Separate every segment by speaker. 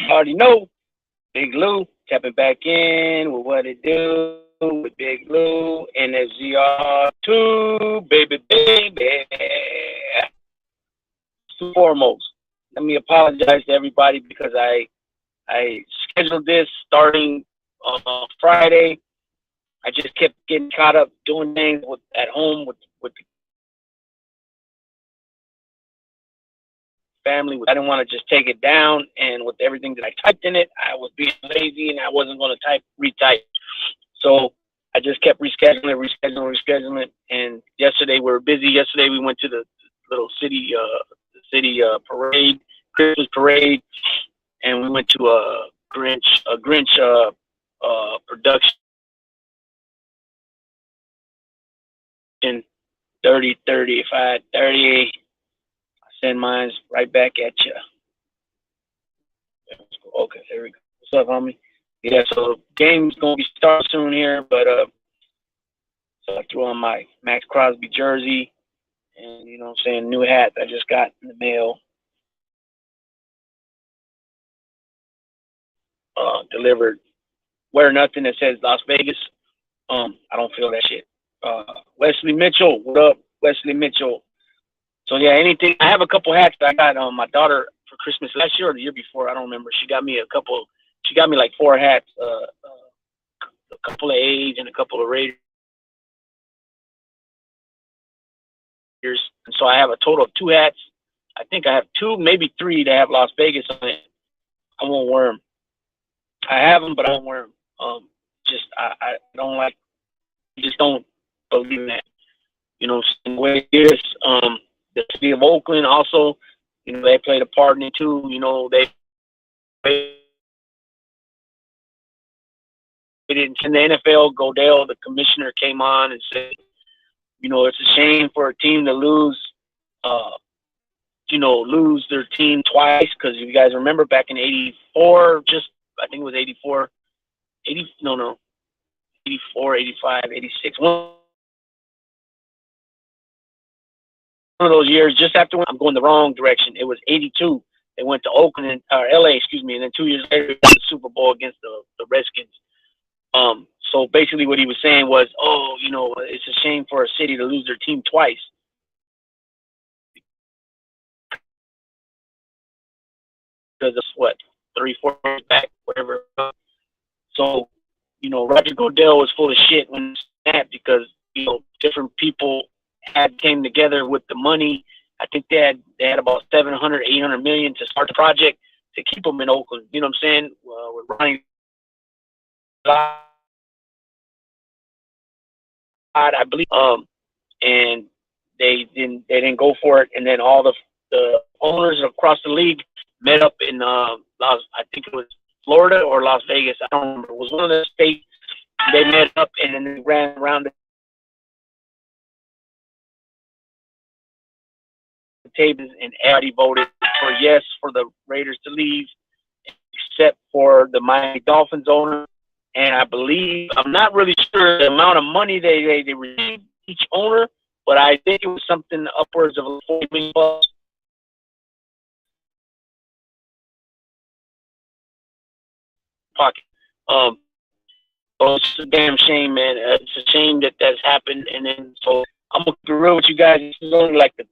Speaker 1: Already know. Big Lou tapping back in with what it do with Big Lou and ZR2, baby. Foremost, let me apologize to everybody because I scheduled this starting Friday. I just kept getting caught up doing things at home with the family. I didn't want to just take it down, and with everything that I typed in it, I was being lazy and I wasn't going to retype. So I just kept rescheduling. And yesterday we were busy. Yesterday we went to the little city parade, Christmas parade, and we went to a Grinch production 30 send mine right back at you. Okay, there we go. What's up, homie? Yeah, so the game's gonna be starting soon here, but so I threw on my Max Crosby jersey, and you know what I'm saying, new hat I just got in the mail, delivered. Wear nothing that says Las Vegas. I don't feel that shit. Wesley Mitchell, what up, Wesley Mitchell? So yeah, anything. I have a couple hats that I got my daughter for Christmas last year or the year before. I don't remember. She got me a couple. She got me like 4 hats. A couple of A's and a couple of Raiders. And so I have a total of 2 hats. I think I have 2, maybe 3 that have Las Vegas on it. I won't wear them. I have them, but I won't wear them. Just I don't like. Just don't believe in that. You know, the way it is. The city of Oakland also, you know, they played a part in it too. You know, they didn't. In the NFL, Godell, the commissioner, came on and said, you know, it's a shame for a team to lose, lose their team twice. Because if you guys remember back in '84, I think it was '84, 84, 85, 86. One of those years, just after I'm going the wrong direction. It was '82. They went to Oakland or LA, excuse me, and then 2 years later, they won the Super Bowl against the Redskins. So basically, what he was saying was, oh, you know, it's a shame for a city to lose their team twice. Because of what, 3-4 years back, whatever. So, you know, Roger Goodell was full of shit when that because you know different people came together with the money. I think they had about 700, 800 million to start the project to keep them in Oakland. You know what I'm saying? With Ronnie, I believe, and they didn't go for it. And then all the owners across the league met up in I think it was Florida or Las Vegas. I don't remember. It was one of the states. They met up and then they ran around the tables, and everybody voted for yes for the Raiders to leave, except for the Miami Dolphins owner. And I believe, I'm not really sure the amount of money they received each owner, but I think it was something upwards of $40 million pocket. So it's a damn shame, man. It's a shame that that's happened. And then, so I'm gonna be real with you guys. This is only like the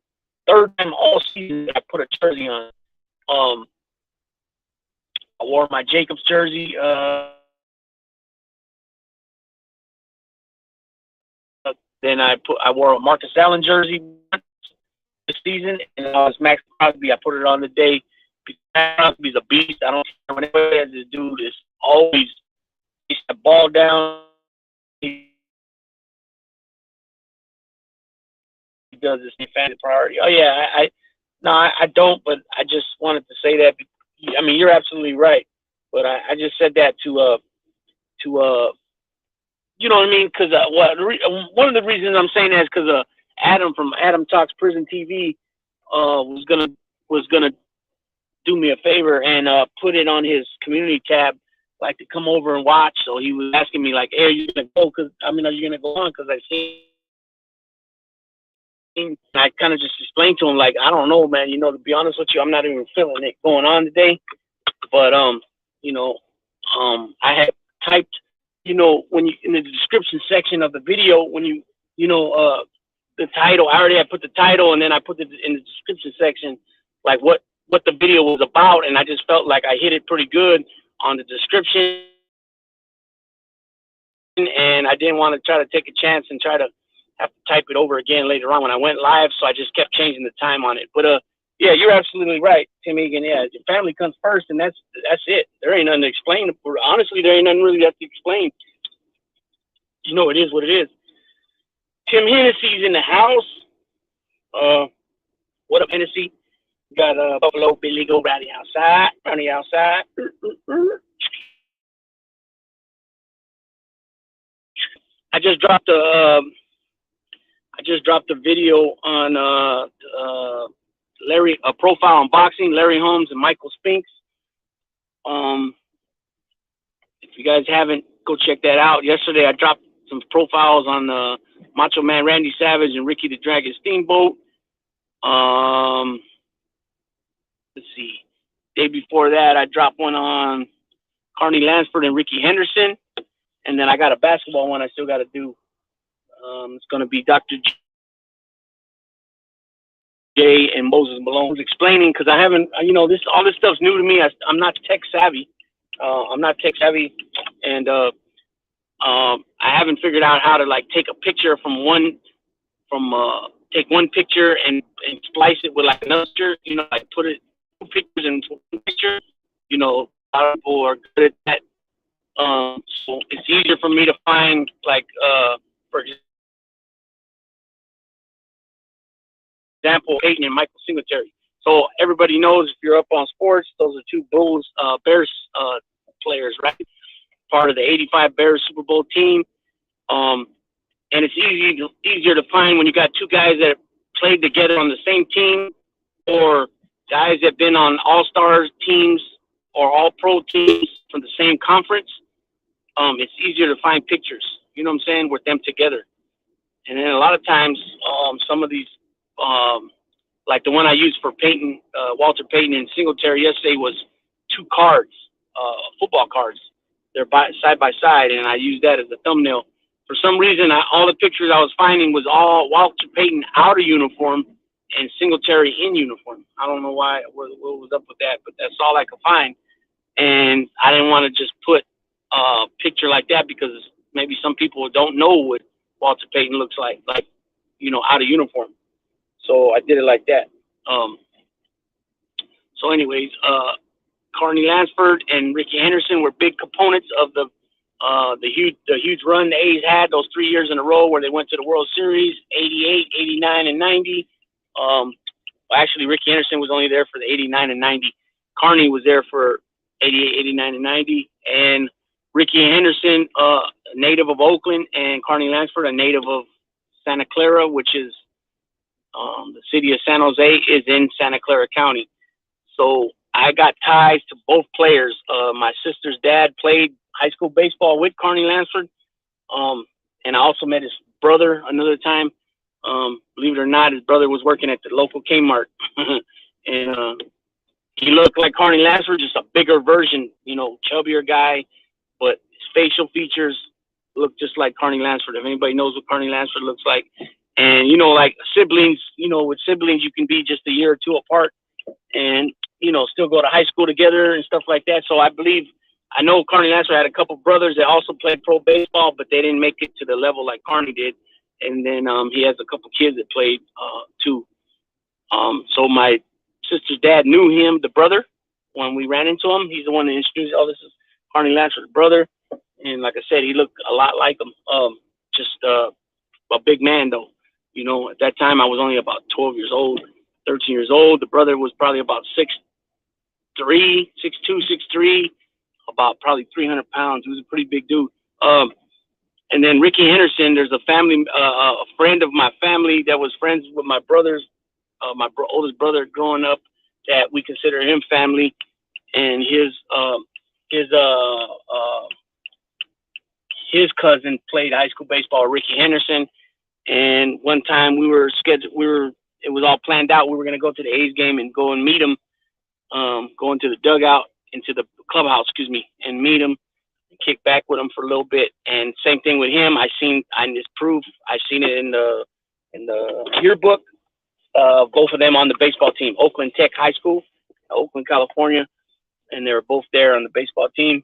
Speaker 1: 3rd time all season that I put a jersey on. I wore my Jacobs jersey. Then I wore a Marcus Allen jersey this season, and I was Max Crosby. I put it on the day. Crosby's a beast. I don't care what anybody has. This dude is always the ball down. He does this in fantasy priority. Oh yeah, I don't, but I just wanted to say that. I mean, you're absolutely right, but I just said that to you know what I mean? Because one of the reasons I'm saying that is because Adam from Adam Talks Prison TV was gonna do me a favor and put it on his community tab, like to come over and watch. So he was asking me like, "Hey, are you gonna go? Are you gonna go on? Because I seen." I kind of just explained to him like, I don't know, man. You know, to be honest with you, I'm not even feeling it going on today. But I had typed, when you in the description section of the video, when the title, I already had put the title, and then I put it in the description section, like what the video was about, and I just felt like I hit it pretty good on the description, and I didn't want to try to take a chance and try to have to type it over again later on when I went live, so I just kept changing the time on it. But yeah, you're absolutely right, Tim Egan. Yeah, your family comes first, and that's it. There ain't nothing to explain. Honestly, there ain't nothing really to explain. It is what it is. Tim Hennessy's in the house. What up, Hennessy? Got Buffalo Billy Go Rowdy outside. I just dropped a video on Larry, a profile unboxing, Larry Holmes and Michael Spinks. If you guys haven't, go check that out. Yesterday I dropped some profiles on Macho Man Randy Savage and Ricky the Dragon Steamboat. Let's see. Day before that, I dropped one on Carney Lansford and Ricky Henderson. And then I got a basketball one I still got to do. It's going to be Dr. J and Moses Malone explaining, because I haven't, all this stuff's new to me. I'm not tech savvy. And I haven't figured out how to take a picture take one picture and splice it with another picture, put it two pictures in one picture. A lot of people are good at that. So it's easier for me to find, for example, Peyton and Michael Singletary. So everybody knows, if you're up on sports, those are two Bears players, right? Part of the '85 Bears Super Bowl team. And it's easier to find when you got two guys that played together on the same team, or guys that have been on all-stars teams or all-pro teams from the same conference. It's easier to find pictures, you know what I'm saying, with them together. And then a lot of times, some of these, like the one I used for Peyton, Walter Payton and Singletary yesterday, was two cards, football cards. They're side by side, and I used that as a thumbnail. For some reason, all the pictures I was finding was all Walter Payton out of uniform and Singletary in uniform. I don't know what was up with that, but that's all I could find. And I didn't want to just put a picture like that, because maybe some people don't know what Walter Payton looks like, out of uniform. So I did it like that. So anyways, Carney Lansford and Ricky Henderson were big components of the huge run the A's had those 3 years in a row where they went to the World Series, 88, 89, and 90. Actually, Ricky Henderson was only there for the 89 and 90. Carney was there for 88, 89, and 90. And Ricky Henderson, a native of Oakland, and Carney Lansford, a native of Santa Clara, which is the city of San Jose is in Santa Clara County. So I got ties to both players. My sister's dad played high school baseball with Carney Lansford. And I also met his brother another time. Believe it or not, his brother was working at the local Kmart. And he looked like Carney Lansford, just a bigger version, chubbier guy, but his facial features look just like Carney Lansford. If anybody knows what Carney Lansford looks like. And, like siblings, with siblings, you can be just a year or two apart and, still go to high school together and stuff like that. So I know Carney Lansford had a couple brothers that also played pro baseball, but they didn't make it to the level like Carney did. And then he has a couple kids that played too. So my sister's dad knew him, the brother, when we ran into him. He's the one that introduced, this is Carney Lansford's brother. And like I said, he looked a lot like him. Just a big man, though. At that time, I was only about 12 years old, 13 years old. The brother was probably about 6'3", 6'2", 6'3", about probably 300 pounds. He was a pretty big dude. And then Ricky Henderson, there's a friend of my family that was friends with my brothers, my oldest brother growing up, that we consider him family. And his cousin played high school baseball with Ricky Henderson. And one time it was all planned out. We were going to go to the A's game and go and meet him, go into the dugout. into the clubhouse, and meet him, and kick back with him for a little bit. And same thing with him. I just proof. I seen it in the yearbook. Both of them on the baseball team, Oakland Tech High School, Oakland, California, and they were both there on the baseball team.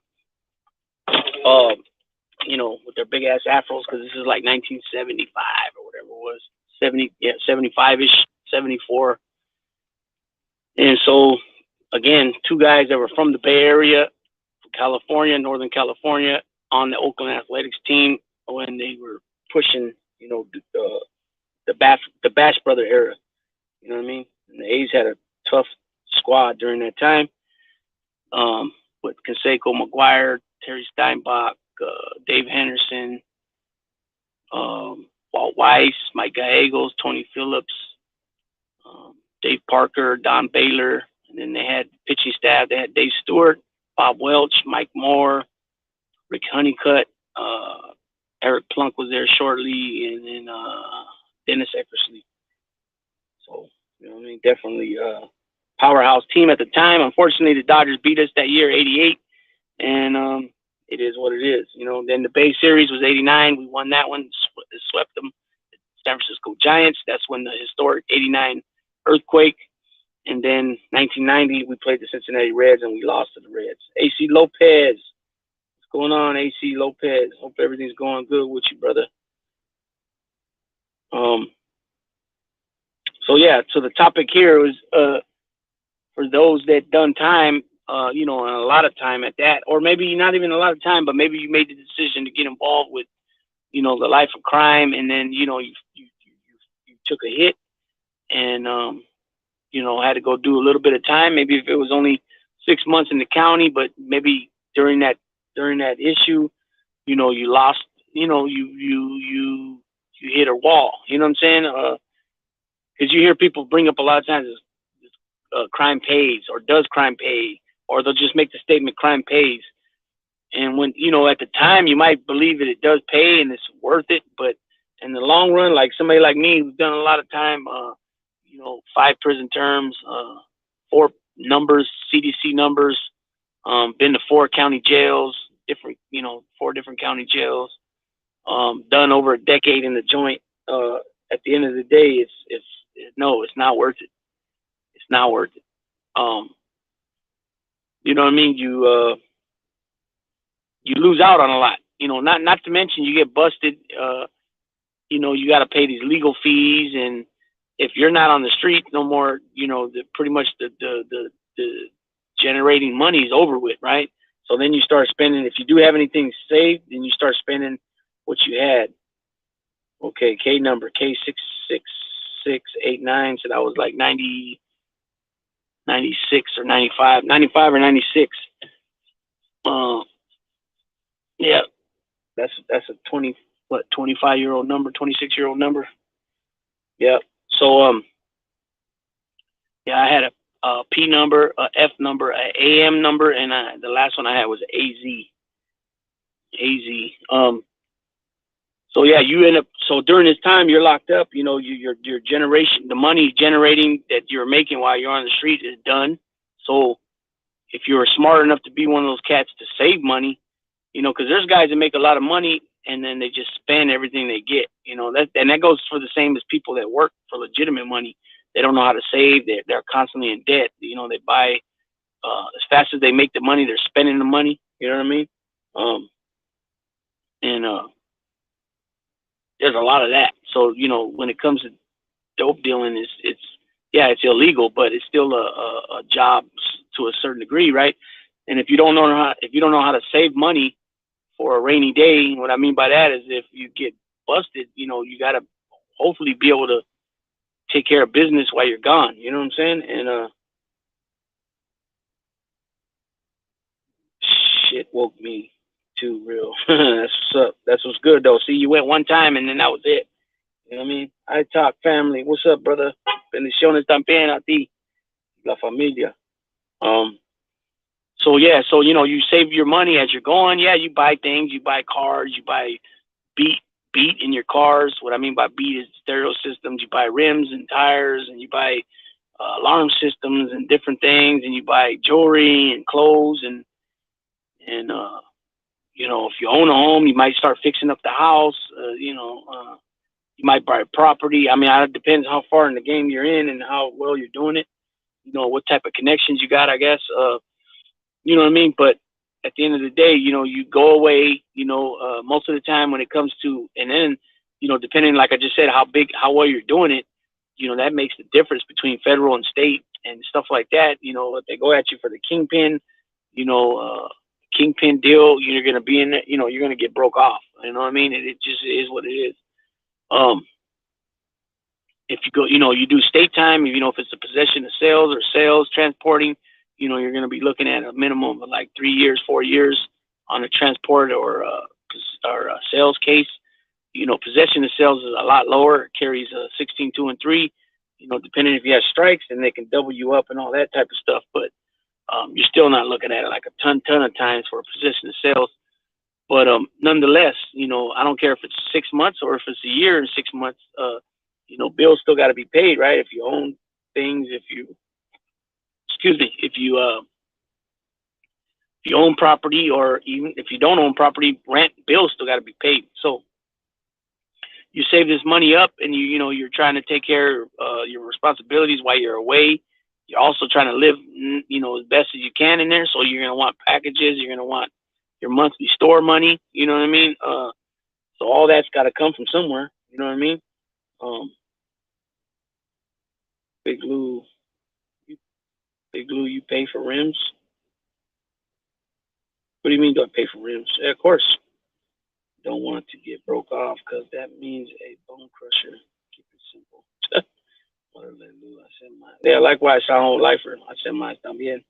Speaker 1: With their big ass afros, because this is like 1975 or whatever it was, 75ish, 74. And so, again, two guys that were from the Bay Area, California, Northern California, on the Oakland Athletics team when they were pushing, the Bash Brother era. You know what I mean? And the A's had a tough squad during that time, with Canseco, McGuire, Terry Steinbach, Dave Henderson, Walt Weiss, Mike Gallegos, Tony Phillips, Dave Parker, Don Baylor, and then they had pitching staff. They had Dave Stewart, Bob Welch, Mike Moore, Rick Honeycutt, Eric Plunk was there shortly, and then Dennis Eckersley. So, definitely powerhouse team at the time. Unfortunately, the Dodgers beat us that year, 88, and it is what it is. Then the Bay Series was 89. We won that one, swept them. San Francisco Giants. That's when the historic 89 earthquake. And then 1990, we played the Cincinnati Reds, and we lost to the Reds. AC Lopez. What's going on, AC Lopez? Hope everything's going good with you, brother. So the topic here was for those that done time, and a lot of time at that, or maybe not even a lot of time, but maybe you made the decision to get involved with, the life of crime, and then, you took a hit and, had to go do a little bit of time. Maybe if it was only 6 months in the county, but maybe during that issue, you lost, you hit a wall, you know what I'm saying? Because you hear people bring up a lot of times, crime pays, or does crime pay, or they'll just make the statement crime pays. And when, at the time you might believe that it does pay and it's worth it, but in the long run, like somebody like me who's done a lot of time, 5 prison terms, 4 numbers, CDC numbers, been to 4 county jails, 4 different county jails, done over a decade in the joint. At the end of the day, it's not worth it. It's not worth it. You know what I mean? You lose out on a lot. Not to mention you get busted. You got to pay these legal fees, and if you're not on the street no more, pretty much the generating money is over with, right? So then you start spending. If you do have anything saved, then you start spending what you had. Okay, K number K66689. So that was like 96 or 95 or 96. Yeah, that's a 25-year-old number, 26-year-old number. Yeah. So I had a P number, a F number, a AM number, and the last one I had was AZ. So yeah, you end up. So during this time you're locked up. Your generation, the money generating that you're making while you're on the street is done. So if you're smart enough to be one of those cats to save money, because there's guys that make a lot of money and then they just spend everything they get. That goes for the same as people that work for legitimate money. They don't know how to save. They're constantly in debt. They buy as fast as they make the money, they're spending the money. You know what I mean? There's a lot of that. So, when it comes to dope dealing, it's illegal, but it's still a job to a certain degree, right? And if you don't know how to save money for a rainy day, what I mean by that is if you get busted, you got to hopefully be able to take care of business while you're gone. You know what I'm saying? And shit woke me too real. That's what's up. That's what's good though. See, you went one time and then that was it. You know what I mean? I talk family. What's up, brother? Bendiciones también a ti, la familia. So yeah, so you save your money as you're going. Yeah, you buy things, you buy cars, you buy beat in your cars. What I mean by beat is stereo systems. You buy rims and tires, and you buy alarm systems and different things, and you buy jewelry and clothes and you know, if you own a home, you might start fixing up the house. You might buy property. I mean, it depends how far in the game you're in and how well you're doing it. You know, what type of connections you got, I guess. You know what I mean? But at the end of the day, you know, you go away, you know, most of the time when it comes to, and then, you know, depending, like I just said, how well you're doing it, you know, that makes the difference between federal and state and stuff like that. You know, if they go at you for the kingpin, you know, kingpin deal, you're going to be in it, you know, you're going to get broke off. You know what I mean? It just is what it is. If you go, you know, you do state time, you know, if it's a possession of sales or sales transporting, you know, you're going to be looking at a minimum of like 3 years, 4 years on a transport or a sales case. You know, possession of sales is a lot lower. It carries a 16, 2, and 3. You know, depending if you have strikes, then they can double you up and all that type of stuff. But you're still not looking at it like a ton of times for a possession of sales. But nonetheless, you know, I don't care if it's 6 months or if it's a year and 6 months. You know, bills still got to be paid, right? If you own things, if you own property, or even if you don't own property, rent, bills still got to be paid. So you save this money up, and you know, you're trying to take care of your responsibilities while you're away. You're also trying to live, you know, as best as you can in there. So you're gonna want packages. You're gonna want your monthly store money. You know what I mean? So all that's got to come from somewhere. You know what I mean? Big Lou, you pay for rims? What do you mean, do I pay for rims? Yeah, of course. Don't want to get broke off because that means a bone crusher. Keep it simple. Yeah, likewise, sound lifer. I said mine también.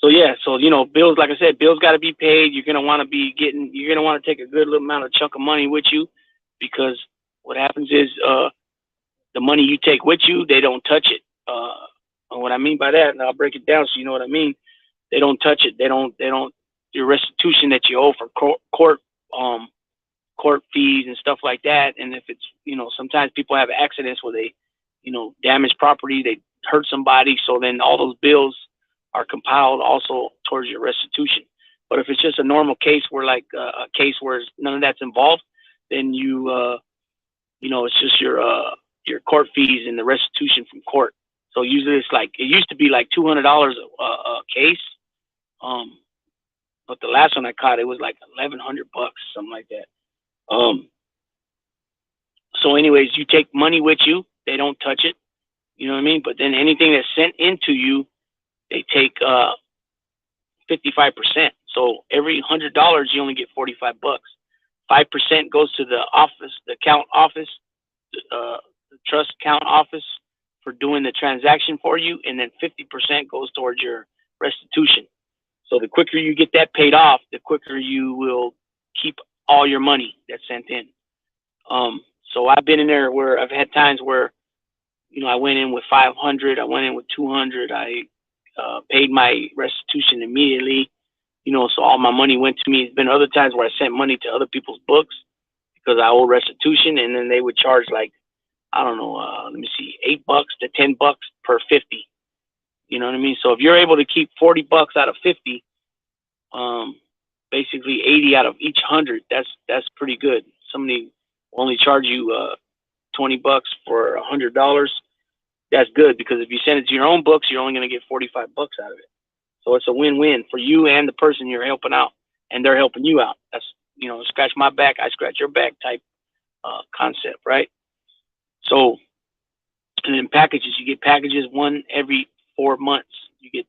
Speaker 1: So yeah, so you know, bills. Like I said, bills got to be paid. You're gonna want to be getting. You're gonna want to take a good little amount of chunk of money with you, because what happens is, the money you take with you, they don't touch it. And what I mean by that, and I'll break it down so you know what I mean. They don't touch it. They don't. Your restitution that you owe for court fees and stuff like that. And if it's, you know, sometimes people have accidents where they, you know, damage property, they hurt somebody. So then all those bills are compiled also towards your restitution. But if it's just a normal case where, like, a case where none of that's involved, then you know, it's just your court fees and the restitution from court. So usually it's like, it used to be like $200 a case. But the last one I caught, it was like $1,100, something like that. So anyways, you take money with you, they don't touch it. You know what I mean? But then anything that's sent into you, they take 55%. So every $100, you only get $45. 5% goes to the office, the account office, the trust account office, for doing the transaction for you, and then 50% goes towards your restitution. So the quicker you get that paid off, the quicker you will keep all your money that's sent in. So I've been in there where I've had times where, you know, I went in with 500, I went in with 200, I paid my restitution immediately, you know, so all my money went to me. There's been other times where I sent money to other people's books because I owe restitution, and then they would charge like, I don't know, let me see, $8 to $10 per 50. You know what I mean? So if you're able to keep $40 out of 50, basically 80 out of each 100, that's pretty good. Somebody will only charge you $20 for $100. That's good, because if you send it to your own books, you're only going to get $45 out of it. So it's a win-win for you and the person you're helping out, and they're helping you out. That's, you know, scratch my back, I scratch your back type concept, right? So, and then packages, you get packages one every 4 months. You get,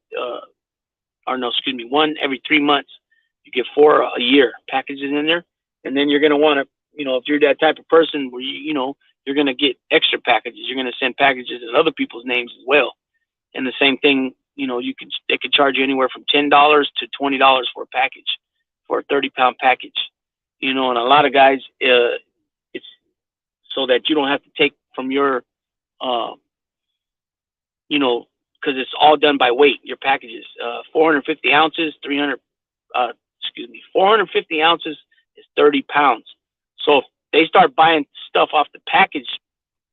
Speaker 1: one every 3 months. You get 4 a year packages in there. And then you're going to want to, you know, if you're that type of person where you know, you're going to get extra packages. You're going to send packages in other people's names as well. And the same thing, you know, they could charge you anywhere from $10 to $20 for a package, for a 30-pound package. You know, and a lot of guys, it's so that you don't have to take from your, you know, because it's all done by weight, your packages. 450 ounces, 450 ounces is 30 pounds. So if they start buying stuff off the package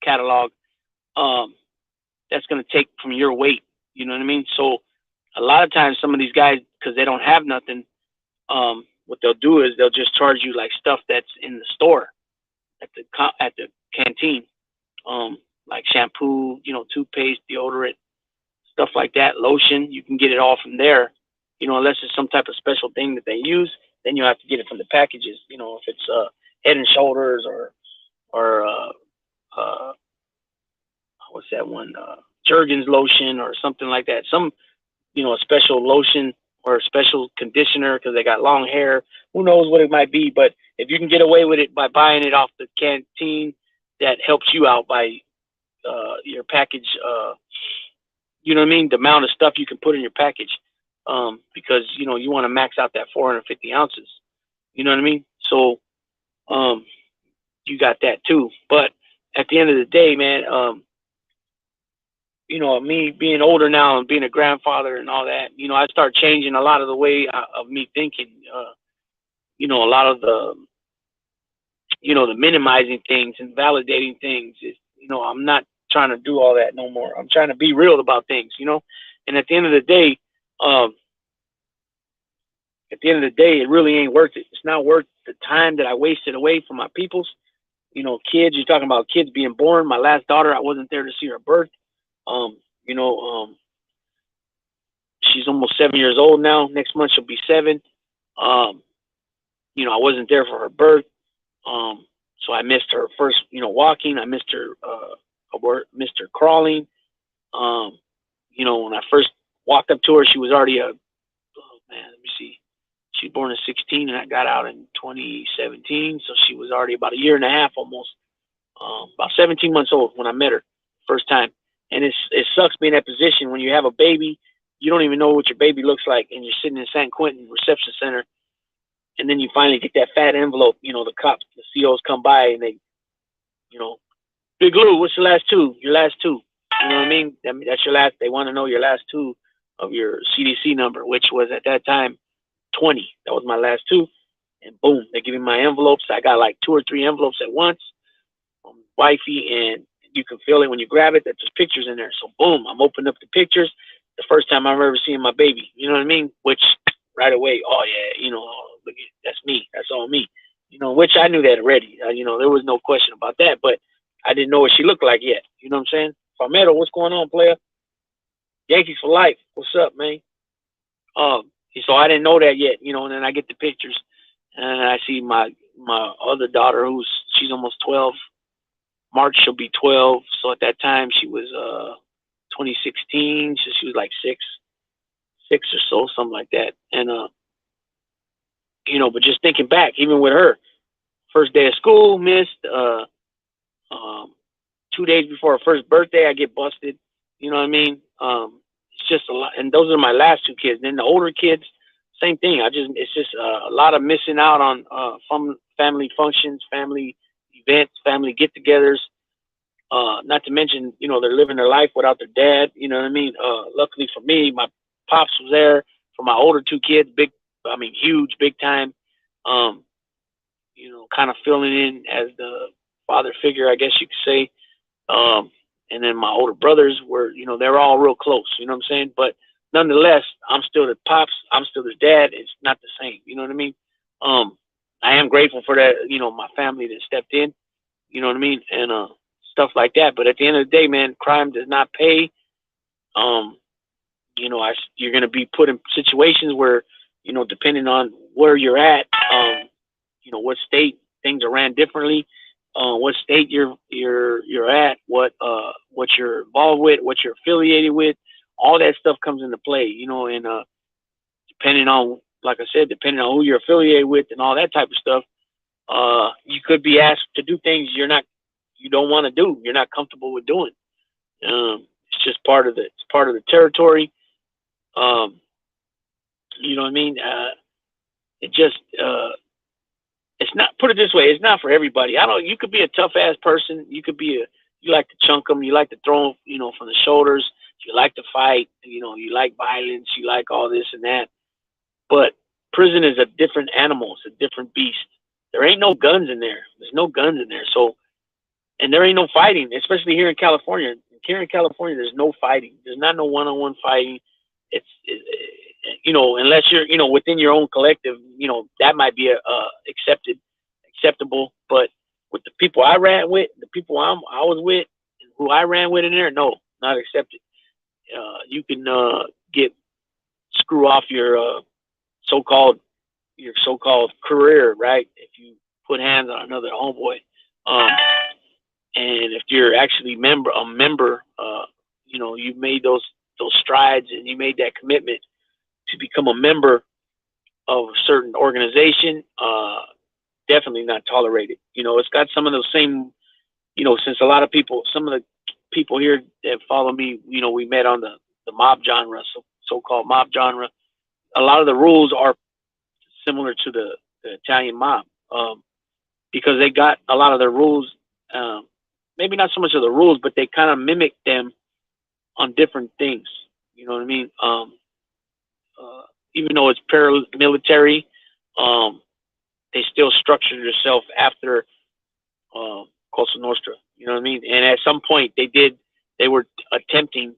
Speaker 1: catalog, that's going to take from your weight. You know what I mean? So a lot of times, some of these guys, because they don't have nothing, what they'll do is they'll just charge you like stuff that's in the store at the canteen, like shampoo, toothpaste, deodorant, stuff like that, lotion. You can get it all from there, unless it's some type of special thing that they use. Then you have to get it from the packages. If it's Head and Shoulders or what's that one, Jergens lotion or something like that. Some a special lotion or a special conditioner because they got long hair. Who knows what it might be? But if you can get away with it by buying it off the canteen, that helps you out by your package. You know what I mean? The amount of stuff you can put in your package, because you want to max out that 450 ounces. You know what I mean? So you got that too. But at the end of the day, man, me being older now and being a grandfather and all that, I start changing a lot of the way of me thinking. A lot of the minimizing things and validating things is, I'm not trying to do all that no more. I'm trying to be real about things, and at the end of the day, it really ain't worth it. It's not worth the time that I wasted away from my peoples. Kids, you're talking about kids being born. My last daughter, I wasn't there to see her birth. She's almost 7 years old now. Next month she'll be 7. I wasn't there for her birth. So I missed her first, walking. I missed her, missed her crawling. When I first walked up to her, she was already let me see. She was born in 16 and I got out in 2017. So she was already about a year and a half almost, about 17 months old when I met her first time. And it sucks being in that position when you have a baby. You don't even know what your baby looks like, and you're sitting in San Quentin Reception Center, and then you finally get that fat envelope. The cops, the COs come by, and they, Big Lou, what's your last two? Your last two. You know what I mean? That's your last. They want to know your last two of your CDC number, which was at that time 20. That was my last two. And boom, they give me my envelopes. I got like 2 or 3 envelopes at once from wifey, and you can feel it when you grab it that there's pictures in there. So boom, I'm opening up the pictures. The first time I've ever seen my baby. You know what I mean? Which right away, oh yeah, look, that's me. That's all me. Which I knew that already. There was no question about that, but I didn't know what she looked like yet. You know what I'm saying? Palmetto, what's going on, player? Yankees for life. What's up, man? So I didn't know that yet, and then I get the pictures and I see my other daughter she's almost 12. March she'll be 12. So at that time she was 2016, so she was like six or so, something like that. And but just thinking back, even with her, first day of school missed, 2 days before her first birthday I get busted. You know what I mean? It's just a lot, and those are my last 2 kids. Then the older kids, same thing. It's just a lot of missing out on family functions, family events, family get-togethers. Not to mention, they're living their life without their dad. You know what I mean? Luckily for me, my pops was there for my older 2 kids. Huge, big time. Kind of filling in as the father figure, I guess you could say. And then my older brothers were, they're all real close. You know what I'm saying? But nonetheless, I'm still the pops. I'm still the dad. It's not the same. You know what I mean? I am grateful for that. My family that stepped in. You know what I mean? And stuff like that. But at the end of the day, man, crime does not pay. You're going to be put in situations where, depending on where you're at, what state things are ran differently, what state you're at, what you're involved with, what you're affiliated with, all that stuff comes into play, and depending on, like I said, depending on who you're affiliated with and all that type of stuff, you could be asked to do things you don't want to do, you're not comfortable with doing. It's just part of the territory. You know what I mean? It's not, put it this way, it's not for everybody. You could be a tough ass person. You could be you like to chunk them. You like to throw them, from the shoulders. You like to fight, you like violence. You like all this and that. But prison is a different animal. It's a different beast. There ain't no guns in there. There's no guns in there. So, and there ain't no fighting, especially here in California. In here in California, there's no fighting. There's not no one-on-one fighting. You know, unless you're, you know, within your own collective, you know, that might be acceptable. But with the people I ran with, the people I was with, who I ran with in there, no, not accepted. You can get screw off your so-called career, right? If you put hands on another homeboy, and if you're actually a member, you know, you made those strides and you made that commitment to become a member of a certain organization, definitely not tolerated. You know, it's got some of those same, you know, since a lot of people, some of the people here that follow me, you know, we met on the mob genre, so-called mob genre. A lot of the rules are similar to the Italian mob, because they got a lot of their rules, maybe not so much of the rules, but they kind of mimic them on different things. You know what I mean? Even though it's paramilitary, they still structured themselves after Cosa Nostra. You know what I mean? And at some point, they were attempting,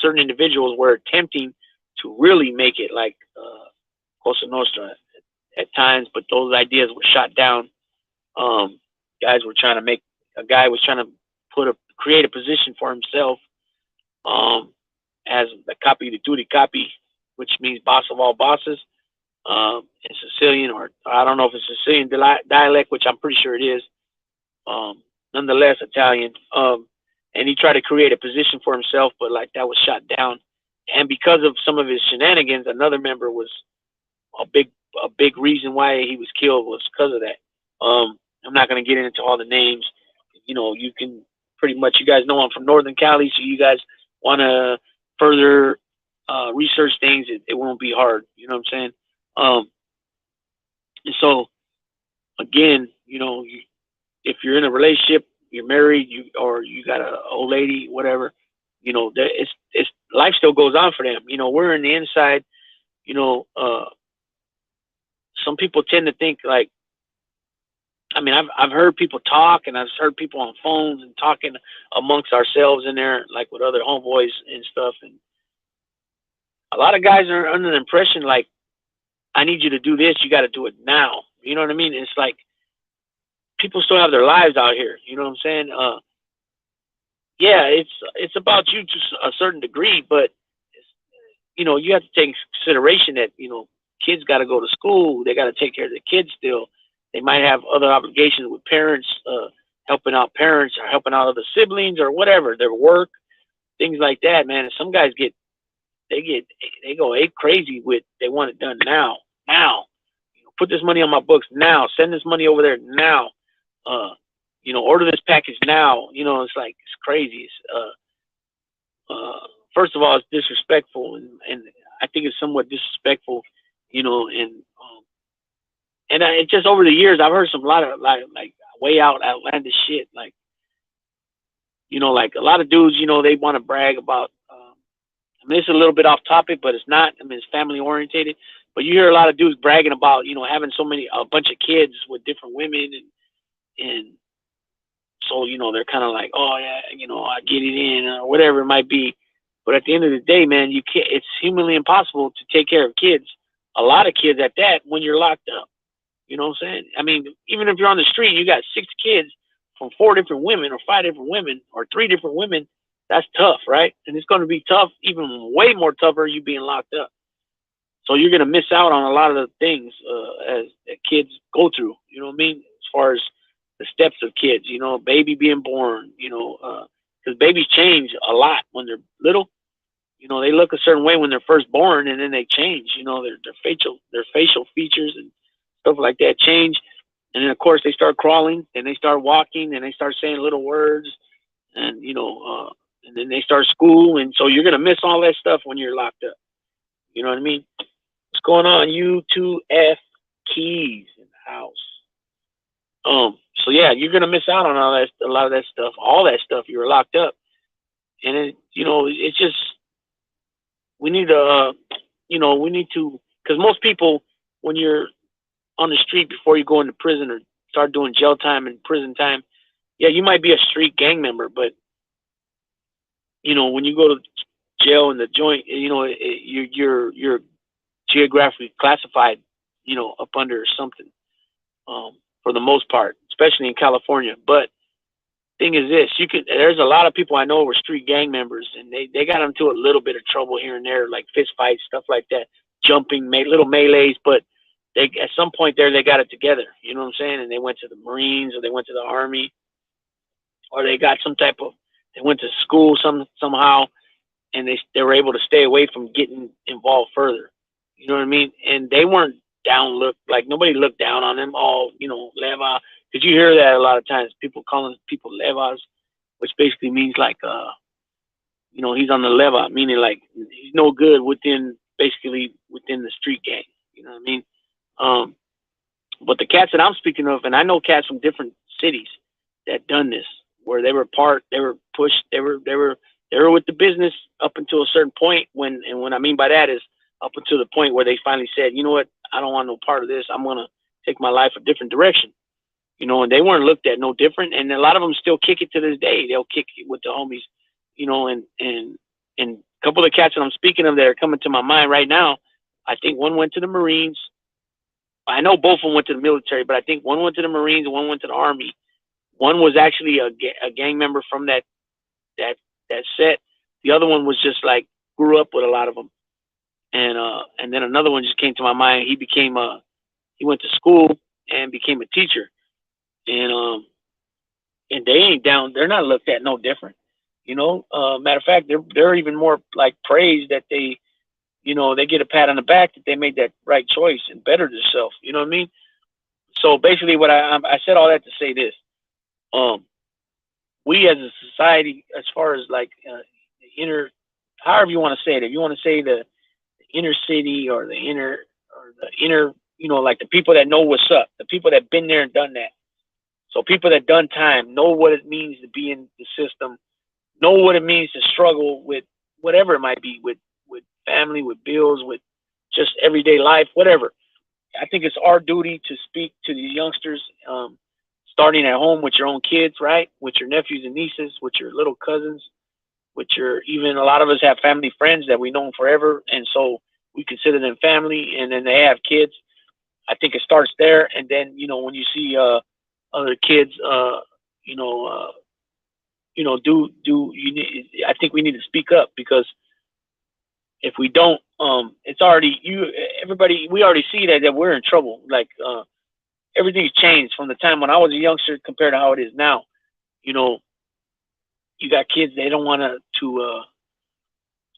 Speaker 1: certain individuals were attempting to really make it like Cosa Nostra at times, but those ideas were shot down. Guys were trying to make, a guy was trying to create a position for himself as the capo di tutti capi, which means boss of all bosses, in Sicilian, or I don't know if it's Sicilian dialect, which I'm pretty sure it is. Nonetheless, Italian. And he tried to create a position for himself, but like that was shot down. And because of some of his shenanigans, another member was a big reason why he was killed was because of that. I'm not going to get into all the names. You know, you can pretty much, you guys know I'm from Northern Cali, so you guys want to further research things, it won't be hard. You know what I'm saying? And so, again, you know, if you're in a relationship, you're married, or you got a old lady, whatever, you know, it's life still goes on for them. You know, we're in the inside. You know, some people tend to think like, I mean, I've heard people talk, and I've heard people on phones and talking amongst ourselves in there, like with other homeboys and stuff. And a lot of guys are under the impression like, I need you to do this, you got to do it now. You know what I mean? It's like people still have their lives out here. You know what I'm saying? Yeah, it's about you to a certain degree, but you know, you have to take into consideration that, you know, kids got to go to school. They got to take care of the kids still. They might have other obligations with parents, helping out parents or helping out other siblings or whatever, their work, things like that, man. And some guys they go ape crazy with, they want it done now. You know, put this money on my books now. Send this money over there now. You know, order this package now. You know, it's like, it's crazy. First of all, it's disrespectful, and I think it's somewhat disrespectful, you know, and it just over the years, I've heard some lot of like way out outlandish shit, like, you know, like a lot of dudes, you know, they want to brag about. I mean, it's a little bit off topic, but it's not. I mean, it's family orientated. But you hear a lot of dudes bragging about, you know, having a bunch of kids with different women, and so, you know, they're kind of like, oh yeah, you know, I get it in, or whatever it might be. But at the end of the day, man, you can't. It's humanly impossible to take care of kids, a lot of kids at that, when you're locked up. You know what I'm saying? I mean, even if you're on the street, you got 6 kids from 4 different women, or 5 different women, or 3 different women. That's tough, right? And it's going to be tough, even way more tougher, you being locked up. So you're going to miss out on a lot of the things as kids go through. You know what I mean? As far as the steps of kids, you know, baby being born, you know, because babies change a lot when they're little. You know, they look a certain way when they're first born, and then they change. You know, their facial features and stuff like that change. And then, of course, they start crawling, and they start walking, and they start saying little words, and, you know, and then they start school. And so you're going to miss all that stuff when you're locked up. You know what I mean? What's going on? U2F Keys in the house. So yeah, you're going to miss out on a lot of that stuff, all that stuff. You were locked up. And it, you know, it's just, we need to, you know, because most people, when you're on the street before you go into prison or start doing jail time and prison time, yeah, you might be a street gang member, but when you go to jail in the joint, you're geographically classified, up under something, for the most part, especially in California. But thing is this, there's a lot of people I know were street gang members, and they got into a little bit of trouble here and there, like fist fights, stuff like that, jumping, little melees, but they at some point there they got it together, you know what I'm saying? And they went to the Marines, or they went to the Army, or they got they went to school somehow, and they were able to stay away from getting involved further. You know what I mean? And they weren't like nobody looked down on them. All leva. Because you hear that a lot of times, people calling people levas, which basically means like he's on the leva, meaning like he's no good basically within the street gang. You know what I mean? But the cats that I'm speaking of, and I know cats from different cities that done this, where they were pushed, they were with the business up until a certain point. And what I mean by that is up until the point where they finally said, you know what, I don't want no part of this. I'm gonna take my life a different direction. And they weren't looked at no different. And a lot of them still kick it to this day. They'll kick it with the homies, and a couple of cats that I'm speaking of that are coming to my mind right now. I think one went to the Marines. I know both of them went to the military, but I think one went to the Marines and one went to the Army. One was actually a gang member from that set. The other one was just like grew up with a lot of them. And then another one just came to my mind. He went to school and became a teacher. And they ain't down. They're not looked at no different. Matter of fact, they're even more like praised that they get a pat on the back that they made that right choice and bettered themselves. You know what I mean? So basically, what I said all that to say this: we as a society, as far as like the inner, however you want to say it, if you want to say the inner city or the inner, like the people that know what's up, the people that been there and done that. So people that done time know what it means to be in the system, know what it means to struggle with whatever it might be, with family, with bills, with just everyday life, whatever. I think it's our duty to speak to these youngsters, starting at home with your own kids, right? With your nephews and nieces, with your little cousins, even a lot of us have family friends that we know forever. And so we consider them family, and then they have kids. I think it starts there. And then, when you see, other kids, I think we need to speak up, because if we don't, it's already we already see that we're in trouble. Like, everything's changed from the time when I was a youngster compared to how it is now. You got kids, they don't want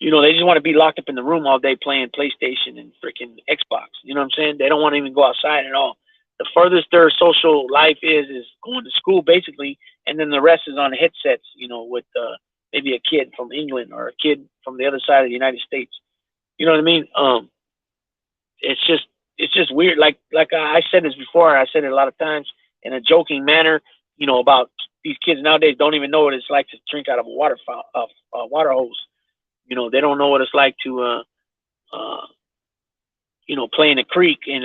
Speaker 1: they just want to be locked up in the room all day playing PlayStation and freaking Xbox. You know what I'm saying? They don't want to even go outside at all. The furthest their social life is going to school, basically, and then the rest is on headsets, with maybe a kid from England or a kid from the other side of the United States. You know what I mean? It's just weird. Like I said this before, I said it a lot of times in a joking manner, about these kids nowadays don't even know what it's like to drink out of a water hose. They don't know what it's like to, play in a creek and,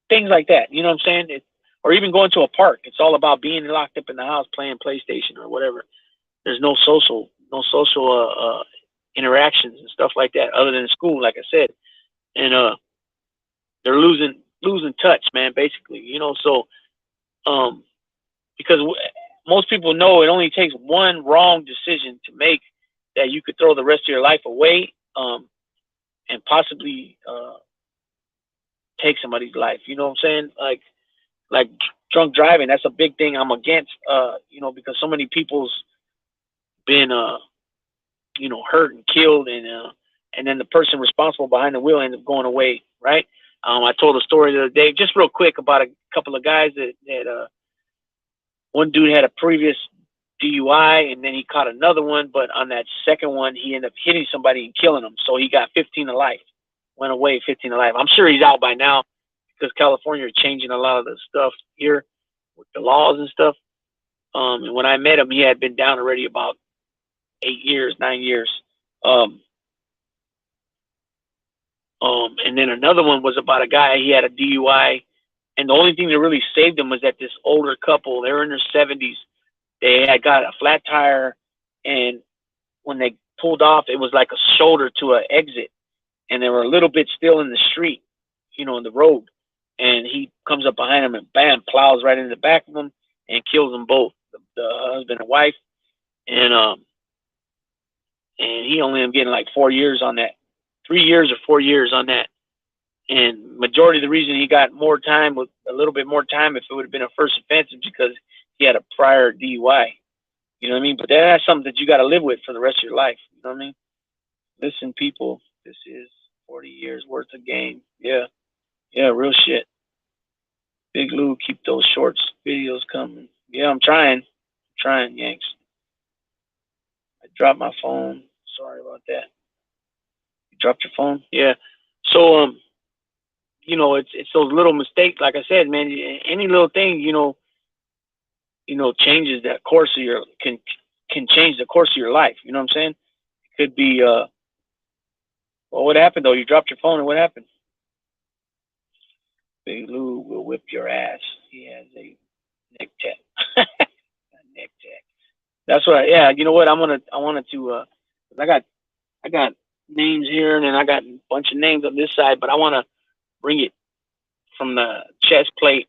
Speaker 1: things like that. You know what I'm saying? Or even going to a park. It's all about being locked up in the house playing PlayStation or whatever. There's no social interactions and stuff like that other than school, like I said. And they're losing touch, man, basically. So because most people know it only takes one wrong decision to make that you could throw the rest of your life away, and possibly take somebody's life. You know what I'm saying? Like drunk driving, that's a big thing I'm against, because so many people's been hurt and killed, and then the person responsible behind the wheel ended up going away, right? I told a story the other day, just real quick, about a couple of guys that one dude had a previous DUI, and then he caught another one, but on that second one, he ended up hitting somebody and killing them. So he got 15 to life, went away 15 to life. I'm sure he's out by now, because California is changing a lot of the stuff here with the laws and stuff. And when I met him, he had been down already about 9 years. And then another one was about a guy, he had a DUI, and the only thing that really saved him was that this older couple, they were in their 70s, They had got a flat tire, and when they pulled off, it was like a shoulder to an exit, and they were a little bit still in the street, in the road. And he comes up behind him and bam, plows right into the back of them and kills them both, the husband and wife. And he only ended up getting like 4 years on that, 3 years or 4 years on that. And majority of the reason he got more time, with a little bit more time, if it would have been a first offense, is because he had a prior DUI. You know what I mean? But that's something that you got to live with for the rest of your life. You know what I mean? Listen, people, this is 40 years worth of game. Yeah, real shit. Big Lou, keep those shorts videos coming. Yeah, I'm trying, Yanks. I dropped my phone. Sorry about that. You dropped your phone? Yeah. So it's those little mistakes. Like I said, man, any little thing, changes that course of your can change the course of your life. You know what I'm saying? It could be well, what happened though? You dropped your phone, and what happened? Big Lou will whip your ass. He has a neck tech. A neck tech. That's what. Yeah, you know what? I wanted to. I got names here, and then I got a bunch of names on this side, but I want to bring it from the chest plate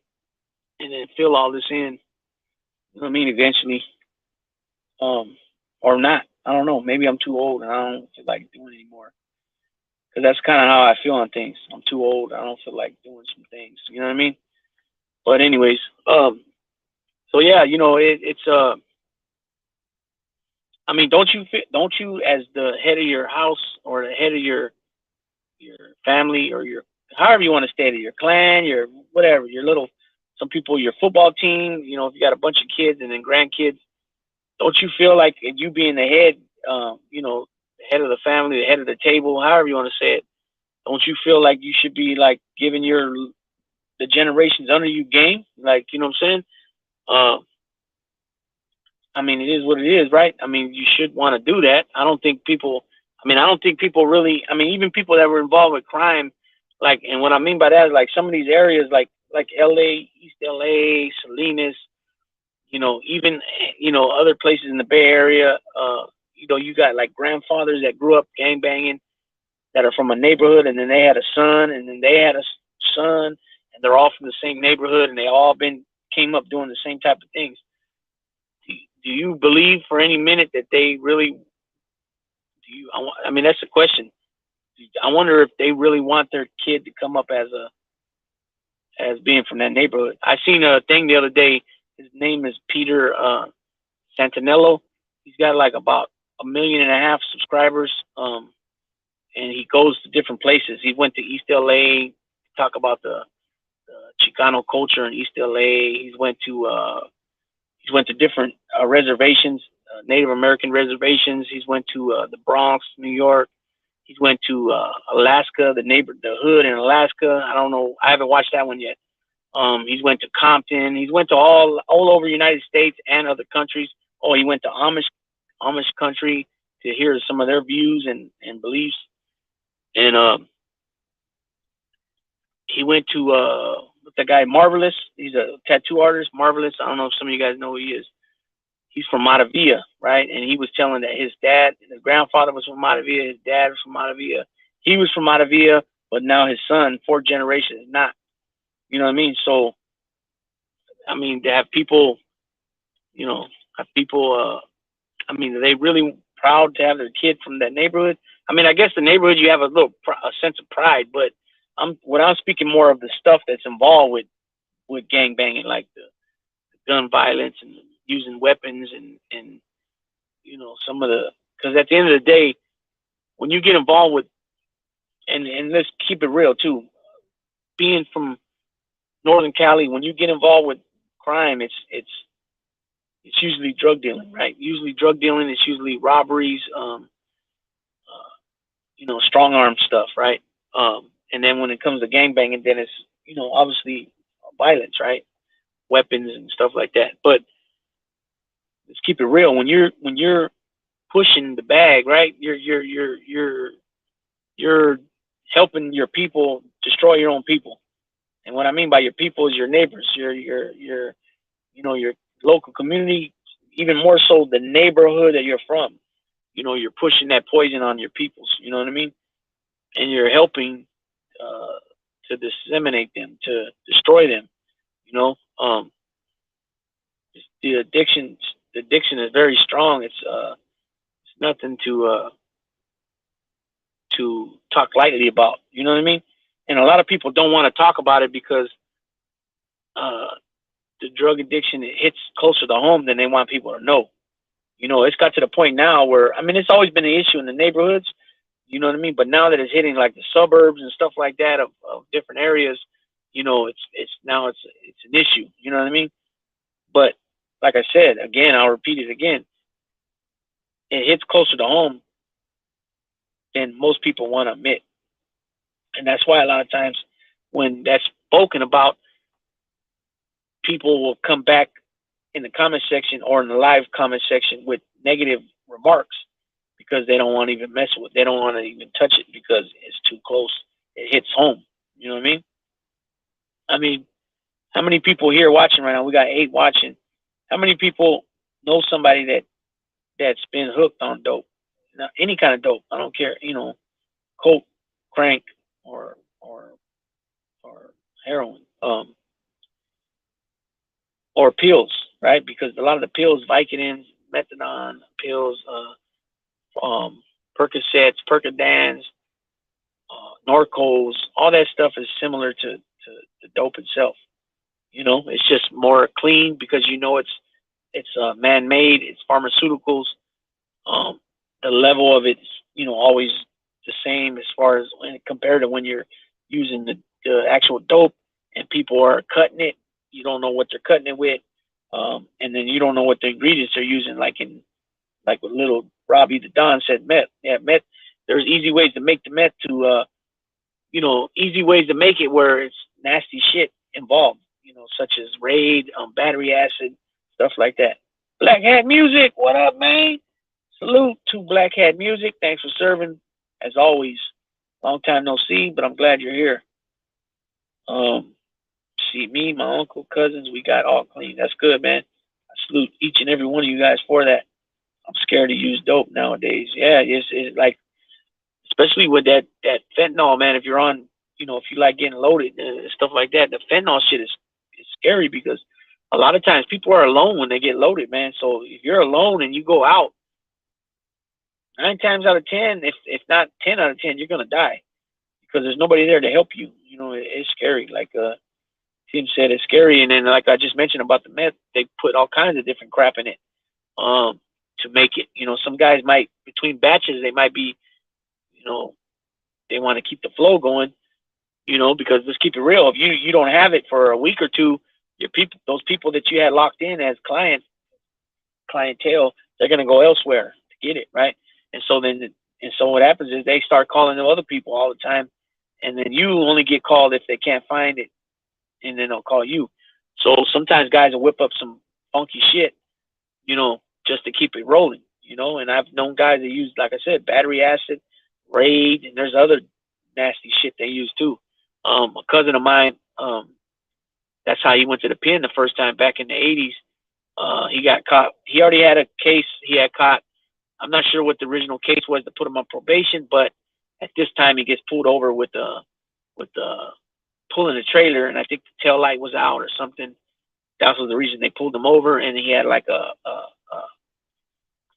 Speaker 1: and then fill all this in. You know what I mean? Eventually, or not. I don't know. Maybe I'm too old and I don't feel like doing it anymore. Because that's kind of how I feel on things. I'm too old. I don't feel like doing some things. You know what I mean? But anyways, so yeah, it's I mean, don't you as the head of your house or the head of your family or your however you want to state it, your clan, your whatever, your little some people, your football team, if you got a bunch of kids and then grandkids, don't you feel like you being the head, the head of the family, the head of the table, however you want to say it, don't you feel like you should be like giving the generations under you game? Like, you know what I'm saying? I mean, it is what it is, right? I mean, you should want to do that. I don't think people really, even people that were involved with crime, like, and what I mean by that is like some of these areas, like LA, East LA, Salinas, even, other places in the Bay Area, you got like grandfathers that grew up gang banging that are from a neighborhood, and then they had a son, and then they had a son, and they're all from the same neighborhood, and they all came up doing the same type of things. Do you believe for any minute that they really that's the question. I wonder if they really want their kid to come up as being from that neighborhood. I seen a thing the other day. His name is Peter Santinello. He's got like about 1.5 million subscribers. And he goes to different places. He went to East LA, talk about the Chicano culture in East LA. He's went to different reservations, Native American reservations. He's went to the Bronx, New York. He's went to Alaska, the hood in Alaska. I don't know. I haven't watched that one yet. He's went to Compton. He's went to all over the United States and other countries. Oh, he went to Amish country to hear some of their views and beliefs. And he went to the guy Marvelous. He's a tattoo artist, Marvelous. I don't know if some of you guys know who he is. He's from Matavilla, right? And he was telling that his grandfather was from Matavilla, his dad was from Matavilla. He was from Matavilla, but now his son, fourth generation, is not. You know what I mean? So, to have people, are they really proud to have their kid from that neighborhood? I guess the neighborhood, you have a sense of pride, but what I'm speaking more of the stuff that's involved with gang banging, like the gun violence and using weapons and some of because at the end of the day, when you get involved with, and let's keep it real too, being from Northern Cali, when you get involved with crime, it's usually drug dealing, right? Usually drug dealing. It's usually robberies, strong arm stuff, right? And then when it comes to gang banging, then it's obviously violence, right? Weapons and stuff like that. But let's keep it real. When you're pushing the bag, right? You're helping your people destroy your own people. And what I mean by your people is your neighbors, your local community, even more so the neighborhood that you're from. You know, you're pushing that poison on your peoples. You know what I mean? And you're helping to disseminate them, to destroy them. You know, the addiction. The addiction is very strong. It's nothing to talk lightly about. You know what I mean? And a lot of people don't want to talk about it because uh, the drug addiction, it hits closer to home than they want people to know. You know, it's got to the point now where, I mean, it's always been an issue in the neighborhoods. You know what I mean? But now that it's hitting like the suburbs and stuff like that of different areas, you know, it's now it's an issue. You know what I mean? But like I said again, I'll repeat it again. It hits closer to home than most people want to admit, and that's why a lot of times when that's spoken about, people will come back in the comment section or in the live comment section with negative remarks because they don't want to even mess with. They don't want to even touch it because it's too close. It hits home. You know what I mean? I mean, how many people here watching right now? We got 8 watching. How many people know somebody that's been hooked on dope? Now, any kind of dope. I don't care. You know, coke, crank, or heroin, or pills, right? Because a lot of the pills, Vicodins, methadone pills, Percocets, Percodans, Norcos, all that stuff is similar to the dope itself. You know, it's just more clean because you know it's man-made. It's pharmaceuticals. The level of it's, you know, always the same as far as when compared to when you're using the actual dope and people are cutting it. You don't know what they're cutting it with, and then you don't know what the ingredients they're using. Like with little Robbie the Don said, meth. Yeah, meth. There's easy ways to make the meth to you know, easy ways to make it where it's nasty shit involved. You know, such as Raid, battery acid, stuff like that. Black Hat Music, what up, man? Salute to Black Hat Music. Thanks for serving, as always. Long time no see, but I'm glad you're here. See, me, my uncle, cousins, we got all clean. That's good, man. I salute each and every one of you guys for that. I'm scared to use dope nowadays. Yeah, it's like, especially with that fentanyl, man. If you're on, you know, if you like getting loaded and stuff like that, the fentanyl shit is scary because a lot of times people are alone when they get loaded, man. So if you're alone and you go out, 9 times out of 10, if not 10 out of 10, you're gonna die because there's nobody there to help you. You know, it's scary. Like Tim said, it's scary. And then, like I just mentioned about the meth, they put all kinds of different crap in it to make it. You know, some guys might, between batches, they might be, you know, they want to keep the flow going, you know, because let's keep it real. If you don't have it for a week or two, your people, those people that you had locked in as clientele, they're going to go elsewhere to get it, right? And so what happens is they start calling the other people all the time, and then you only get called if they can't find it, and then they'll call you. So sometimes guys will whip up some funky shit, you know, just to keep it rolling, you know. And I've known guys that use, like I said, battery acid, Raid, and there's other nasty shit they use too. A cousin of mine, that's how he went to the pen the first time back in the 80s. He got caught. He already had a case he had caught. I'm not sure what the original case was to put him on probation, but at this time he gets pulled over with pulling a trailer, and I think the tail light was out or something. That was the reason they pulled him over, and he had like a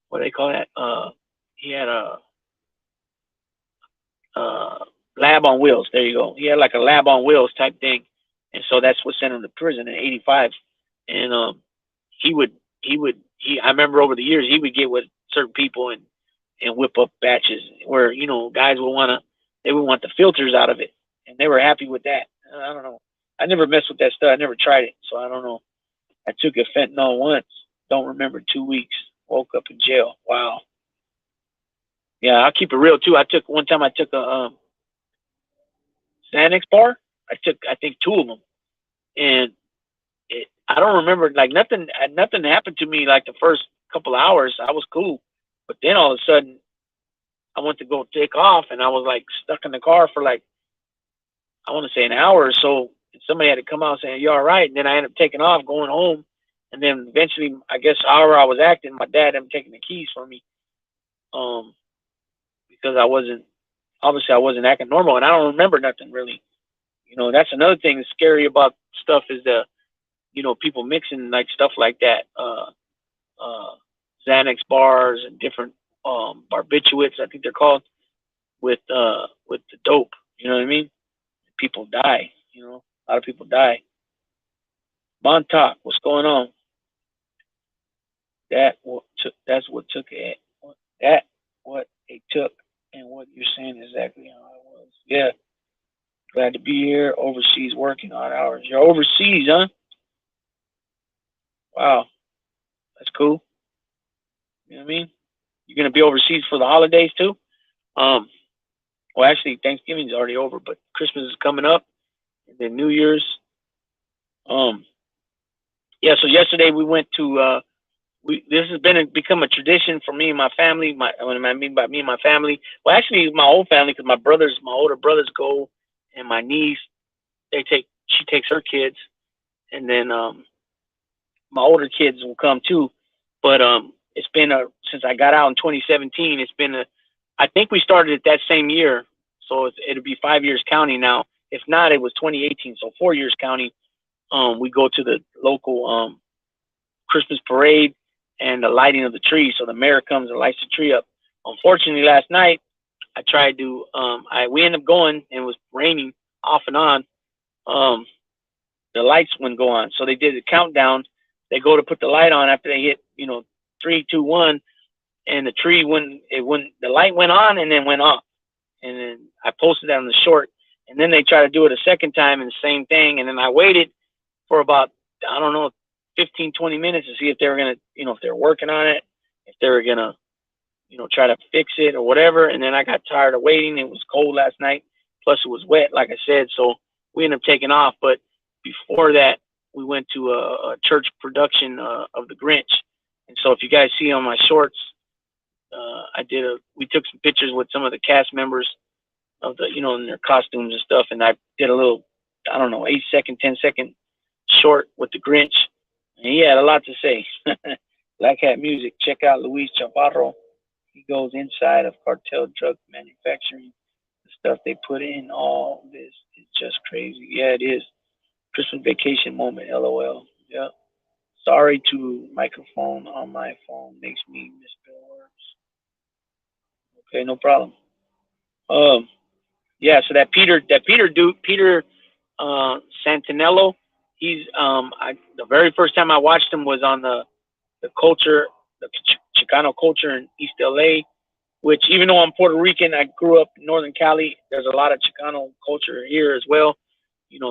Speaker 1: what do they call that? He had a lab on wheels. There you go. He had like a lab on wheels type thing, and so that's what sent him to prison in '85. And I remember over the years he would get with certain people and whip up batches where, you know, guys would want the filters out of it, and they were happy with that. I don't know. I never messed with that stuff. I never tried it, so I don't know. I took a fentanyl once. Don't remember 2 weeks. Woke up in jail. Wow. Yeah, I'll keep it real too. I took a Xanax bar. I think 2 of them, and I don't remember, like, nothing happened to me like the first couple of hours. I was cool, but then all of a sudden I went to go take off, and I was like stuck in the car for like, I want to say an hour or so, and somebody had to come out saying, "You all right?" And then I ended up taking off, going home, And then eventually, I guess, however I was acting, my dad ended up taking the keys from me, um, because I wasn't acting normal, and I don't remember nothing really. That's another thing that's scary about stuff is people mixing like stuff like that, uh, Xanax bars and different barbiturates, I think they're called, with the dope. You know what I mean? People die. A lot of people die. Montauk, what's going on? That's what took it. That what it took, and what you're saying exactly how it was. Yeah, glad to be here. Overseas working odd hours. You're overseas, huh? Wow, that's cool. You know what I mean? You're gonna be overseas for the holidays too. Um, well, actually, Thanksgiving's already over, but Christmas is coming up, and then New Year's. Um, yeah. So yesterday we went to. This has become a tradition for me and my family. When I mean by me and my family, well, actually, my whole family, because my older brothers go, and my niece, she takes her kids, and then my older kids will come too. But it's been since I got out in 2017. I think we started it that same year, so it'll be 5 years counting now. If not, it was 2018, so 4 years counting. We go to the local Christmas parade and the lighting of the tree. So the mayor comes and lights the tree up. Unfortunately, last night I tried to. We ended up going, and it was raining off and on. The lights wouldn't go on, so they did a countdown. They go to put the light on after they hit, 3, 2, 1, and the tree wouldn't. It wouldn't. The light went on and then went off. And then I posted that on the short. And then they try to do it a second time and the same thing. And then I waited for about, I don't know, 15, 20 minutes to see if they were going to, if they're working on it, if they were going to, try to fix it or whatever. And then I got tired of waiting. It was cold last night. Plus it was wet, like I said. So we ended up taking off. But before that, we went to a church production of The Grinch. And so if you guys see on my shorts, we took some pictures with some of the cast members of the, in their costumes and stuff. And I did a little, I don't know, 8-second, 10-second short with The Grinch. And he had a lot to say. Black Hat Music. Check out Luis Chavarro. He goes inside of cartel drug manufacturing. The stuff they put in all this is just crazy. Yeah, it is. Christmas vacation moment, LOL. Yeah. Sorry to microphone on my phone makes me misspell words. Okay, no problem. Yeah, so that Peter dude, Peter Santinello, he's the very first time I watched him was on the culture, the Chicano culture in East LA, which even though I'm Puerto Rican, I grew up in Northern Cali. There's a lot of Chicano culture here as well.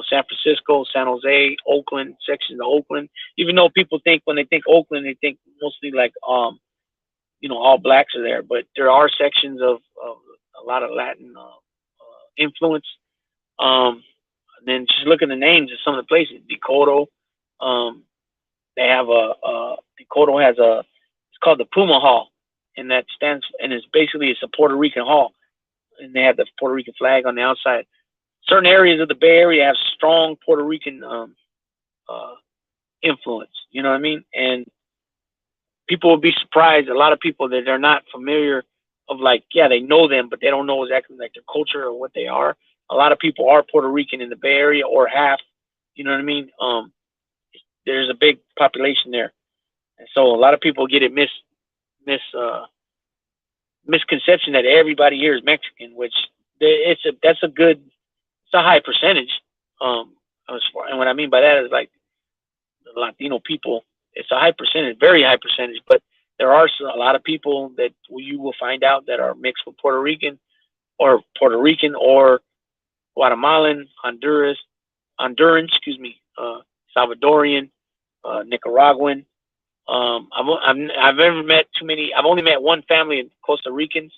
Speaker 1: San Francisco, San Jose, Oakland, sections of Oakland. Even though people think when they think Oakland, they think mostly like all blacks are there, but there are sections of a lot of Latin influence. Then just look at the names of some of the places. Decoto, they have Decoto has it's called the Puma Hall, and that stands, and it's a Puerto Rican hall, and they have the Puerto Rican flag on the outside. Certain areas of the Bay Area have strong Puerto Rican influence. You know what I mean? And people will be surprised. A lot of people that they're not familiar of, like, yeah, they know them, but they don't know exactly like their culture or what they are. A lot of people are Puerto Rican in the Bay Area, or half. You know what I mean? There's a big population there, and so a lot of people get it misconception that everybody here is Mexican, which it's a high percentage. And what I mean by that is like the Latino people. It's a high percentage, very high percentage, but there are a lot of people that you will find out that are mixed with Puerto Rican or Guatemalan, Honduran, Salvadorian, Nicaraguan. I've never met too many. I've only met one family of Costa Ricans.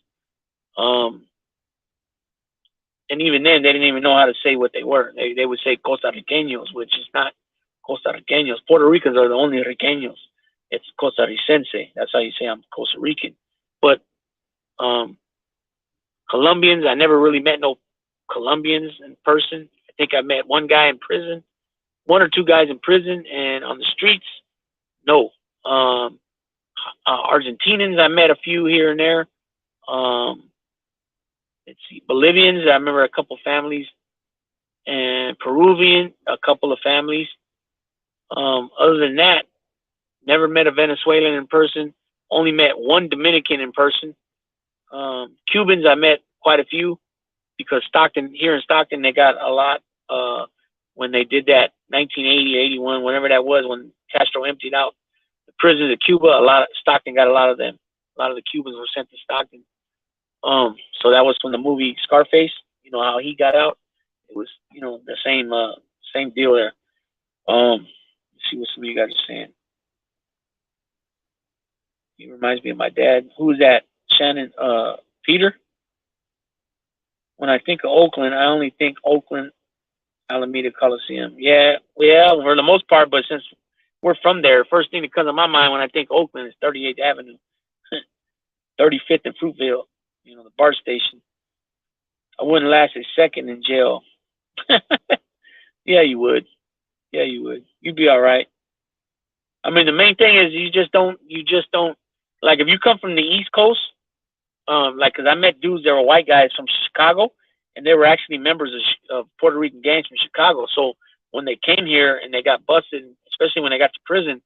Speaker 1: And even then, they didn't even know how to say what they were. They would say Costa Riqueños, which is not Costa Riqueños. Puerto Ricans are the only Riqueños. It's Costa Ricense. That's how you say I'm Costa Rican. But Colombians, I never really met no Colombians in person. I think I met one or two guys in prison, and on the streets, No. Argentinians, I met a few here and there. Um, let's see, Bolivians, I remember a couple families, and Peruvian, a couple of families. Other than that, never met a Venezuelan in person. Only met one Dominican in person. Cubans, I met quite a few because Stockton, here in Stockton, they got a lot when they did that 1980, 81, whenever that was, when Castro emptied out the prisons of Cuba. A lot of Stockton got a lot of them. A lot of the Cubans were sent to Stockton. So that was from the movie Scarface. You know how he got out. It was, the same deal there. Let's see what some of you guys are saying. He reminds me of my dad. Who is that? Shannon, Peter? When I think of Oakland, I only think Oakland, Alameda Coliseum. Yeah, for the most part, but since we're from there, first thing that comes to my mind when I think Oakland is 38th Avenue, 35th and Fruitville, the BART station. I wouldn't last a second in jail. Yeah, you would. Yeah, you would. You'd be all right. I mean, the main thing is you just don't, like if you come from the East Coast, like, cause I met dudes that were white guys from Chicago, and they were actually members of Puerto Rican gangs from Chicago. So when they came here and they got busted, especially when they got to prison,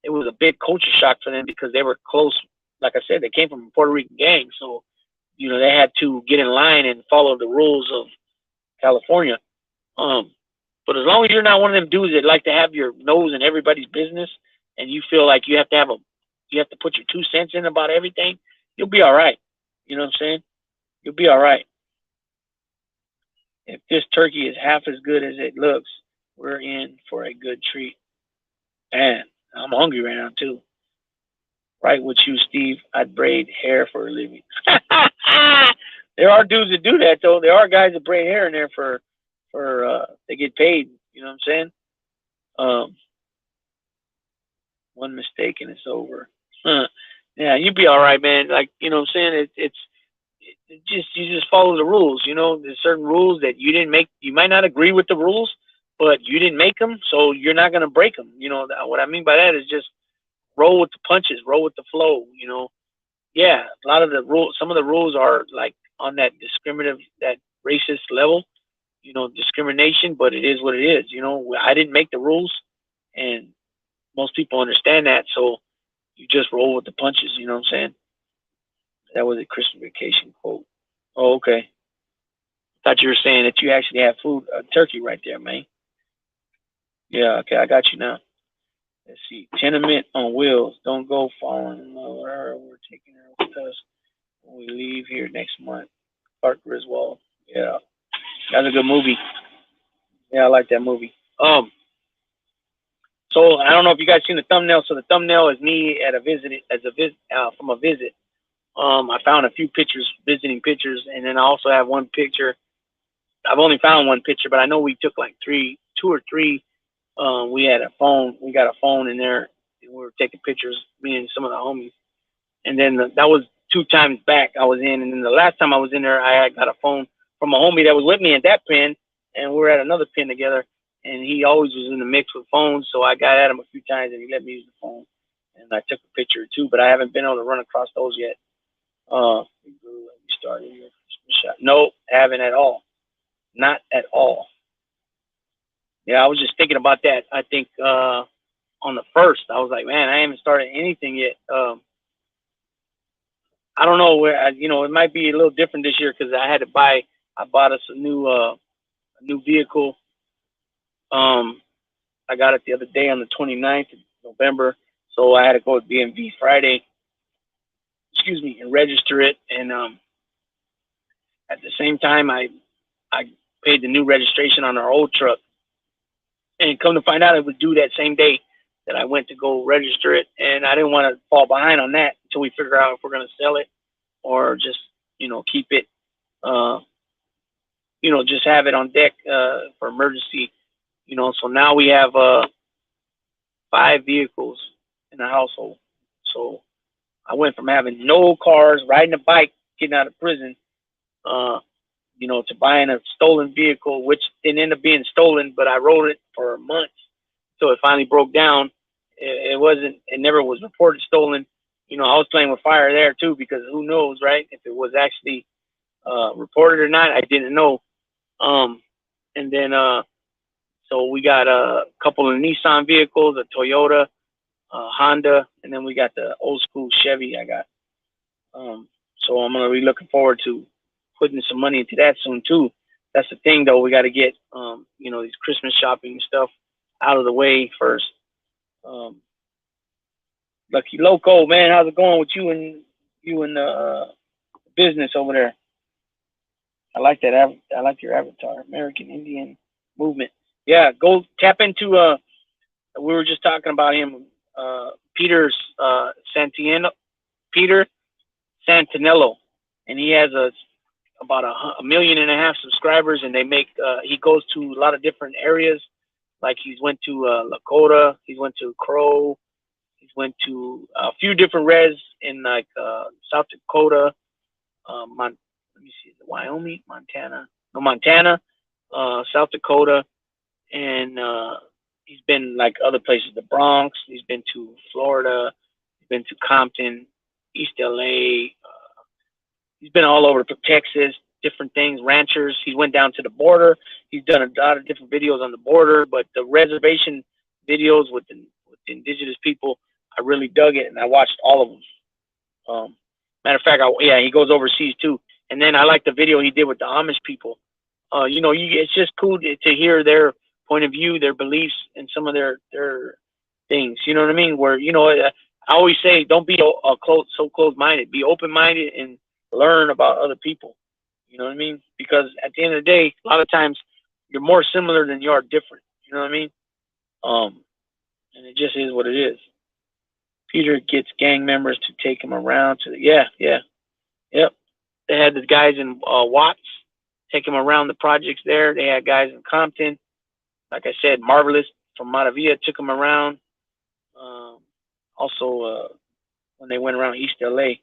Speaker 1: it was a big culture shock for them because they were close. Like I said, they came from a Puerto Rican gang, so they had to get in line and follow the rules of California. But as long as you're not one of them dudes that like to have your nose in everybody's business, and you feel like you have to put your 2 cents in about everything, you'll be all right. You know what I'm saying? You'll be all right. If this turkey is half as good as it looks, we're in for a good treat. Man, I'm hungry right now too. Right with you, Steve. I'd braid hair for a living. There are dudes that do that though. There are guys that braid hair in there for they get paid. You know what I'm saying? One mistake and it's over. Yeah, you'd be all right, man. Like, you know what I'm saying? You just follow the rules. There's certain rules that you didn't make. You might not agree with the rules, but you didn't make them, so you're not gonna break them. What I mean by that is just roll with the punches, roll with the flow. Yeah, a lot of the rules. Some of the rules are like on that discriminative, that racist level. Discrimination, but it is what it is. I didn't make the rules, and most people understand that, so you just roll with the punches. You know what I'm saying? That was a Christmas Vacation quote. Oh, okay. Thought you were saying that you actually have food, turkey right there, man. Yeah, okay, I got you now. Let's see. Tenement on Wheels. Don't go falling in love with her. We're taking her with us when we leave here next month. Clark Griswold. Yeah, that's a good movie. Yeah, I like that movie. So I don't know if you guys seen the thumbnail. So the thumbnail is me at a visit, from a visit. I found a few pictures, visiting pictures, and then I also have one picture. I've only found one picture, but I know we took like two or three. We got a phone in there, and we were taking pictures, me and some of the homies. And then that was 2 times back I was in, and then the last time I was in there, I got a phone from a homie that was with me at that pen, and we were at another pen together. And he always was in the mix with phones, so I got at him a few times, and he let me use the phone, and I took a picture too. But I haven't been able to run across those yet. Started your shot. No, haven't at all. Not at all. Yeah, I was just thinking about that. I think on the first, I was like, man, I haven't started anything yet. I don't know where. It might be a little different this year because I bought us a new vehicle. I got it the other day on the 29th of November, so I had to go to DMV Friday. Excuse me, and register it. And at the same time, I paid the new registration on our old truck. And come to find out, it was due that same day that I went to go register it. And I didn't want to fall behind on that until we figure out if we're going to sell it or just, keep it, just have it on deck for emergency. So now we have 5 vehicles in the household. So I went from having no cars, riding a bike, getting out of prison, to buying a stolen vehicle, which didn't end up being stolen, but I rode it for months until it finally broke down. It wasn't. It never was reported stolen. You know, I was playing with fire there too because who knows, right? If it was actually reported or not, I didn't know. Um, and then so we got a couple of Nissan vehicles, a Toyota, Honda, and then we got the old school Chevy I got. So I'm gonna be looking forward to putting some money into that soon too. That's the thing though, we got to get you know, these Christmas shopping stuff out of the way first. Um, Lucky Loco, man, how's it going with you and the business over there? I like that. I like your avatar, American Indian movement. Yeah, go tap into. We were just talking about him, Peter's Santino, Peter Santinello, and he has about a million and a half subscribers, and they make. He goes to a lot of different areas, like he's went to Lakota, he's went to Crow, he's went to a few different res in like South Dakota, let me see, Wyoming, Montana, no Montana, South Dakota, and he's been like other places, the Bronx. He's been to Florida. He's been to Compton, East LA. He's been all over Texas, different things, ranchers. He went down to the border. He's done a lot of different videos on the border, but the reservation videos with the indigenous people, I really dug it, and I watched all of them. Matter of fact, yeah, he goes overseas too. And then I like the video he did with the Amish people. You know, it's just cool to hear their point of view, their beliefs, and some of their things. You know what I mean? Where, you know, I always say, don't be so closed-minded. Be open-minded and learn about other people. You know what I mean? Because at the end of the day, a lot of times you're more similar than you are different. You know what I mean? And it just is what it is. Peter gets gang members to take him around to yep. They had the guys in Watts take him around the projects there. They had guys in Compton. Like I said, Marvelous from Matavia took him around. Also, when they went around East LA.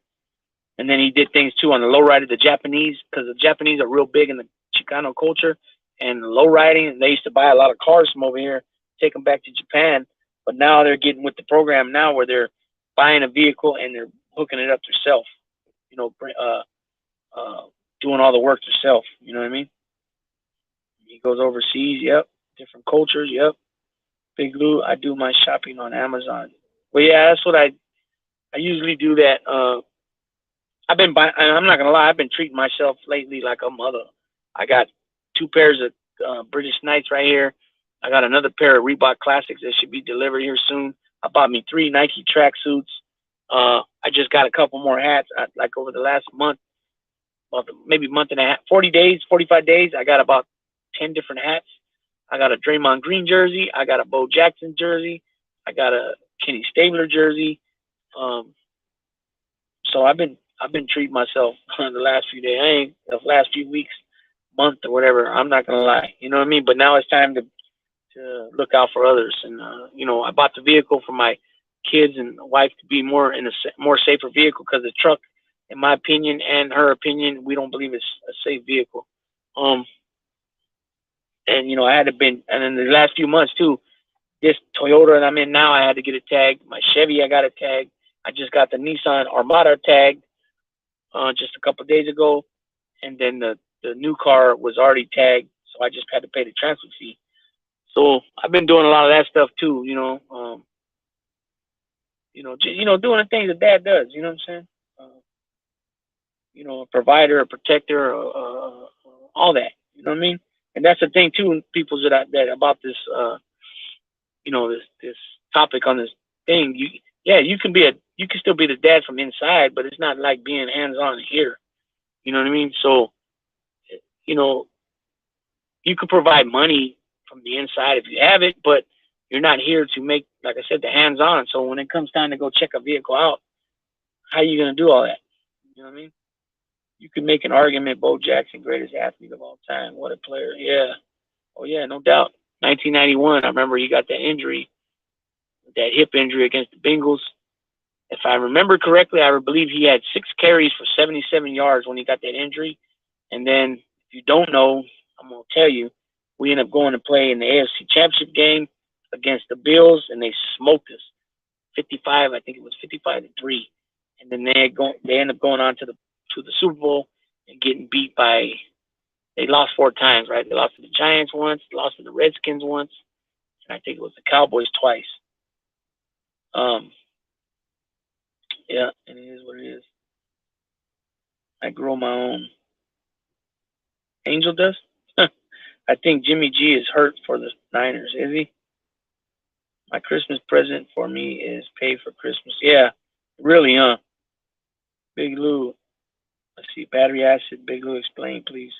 Speaker 1: And then he did things too on the lowrider, the Japanese, because the Japanese are real big in the Chicano culture and lowriding. They used to buy a lot of cars from over here, take them back to Japan. But now they're getting with the program now where they're buying a vehicle and they're hooking it up themselves. You know, doing all the work themselves. You know what I mean? He goes overseas. Yep. Different cultures. Yep. Big Lou. I do my shopping on Amazon. Well, yeah, that's what I usually do. That. I've been buying. I'm not gonna lie. I've been treating myself lately like a mother. I got 2 pairs of British Knights right here. I got another pair of Reebok Classics that should be delivered here soon. I bought me 3 Nike tracksuits. I just got a couple more hats. Like over the last month, maybe month and a half, 40 days, 45 days, I got about 10 different hats. I got a Draymond Green jersey. I got a Bo Jackson jersey. I got a Kenny Stabler jersey. So I've been treating myself the last few days. The last few weeks, month or whatever. I'm not gonna lie. You know what I mean? But now it's time to look out for others. And you know, I bought the vehicle for my kids and wife to be more in a more safer vehicle because the truck, in my opinion and her opinion, we don't believe it's a safe vehicle. And you know, I had to been, and in the last few months too, this Toyota that I'm in now, I had to get it tagged. My Chevy, I got it tagged. I just got the Nissan Armada tagged just a couple of days ago, and then the new car was already tagged, so I just had to pay the transfer fee. So I've been doing a lot of that stuff too, you know. Doing the things that Dad does. You know what I'm saying? You know, a provider, a protector, all that. You know what I mean? And that's the thing too, people that about this, this topic on this thing. You can still be the dad from inside, but it's not like being hands-on here. You know what I mean? So, you know, you can provide money from the inside if you have it, but you're not here to make, like I said, the hands-on. So when it comes time to go check a vehicle out, how are you going to do all that? You know what I mean? You can make an argument, Bo Jackson, greatest athlete of all time. What a player. Yeah. Oh, yeah, no doubt. 1991, I remember he got that injury, that hip injury against the Bengals. If I remember correctly, I believe he had 6 carries for 77 yards when he got that injury. And then, if you don't know, I'm going to tell you, we ended up going to play in the AFC Championship game against the Bills, and they smoked us. 55. I think it was 55-3, and then they end up going on to the Super Bowl and getting beat by. They lost 4 times, right? They lost to the Giants once, lost to the Redskins once, and I think it was the Cowboys twice. Yeah, and it is what it is. I grow my own. Angel does? I think Jimmy G is hurt for the Niners. Is he? My Christmas present for me is pay for Christmas. Yeah, really, huh? Big Lou. Let's see. Battery acid. Big Lou, explain, please.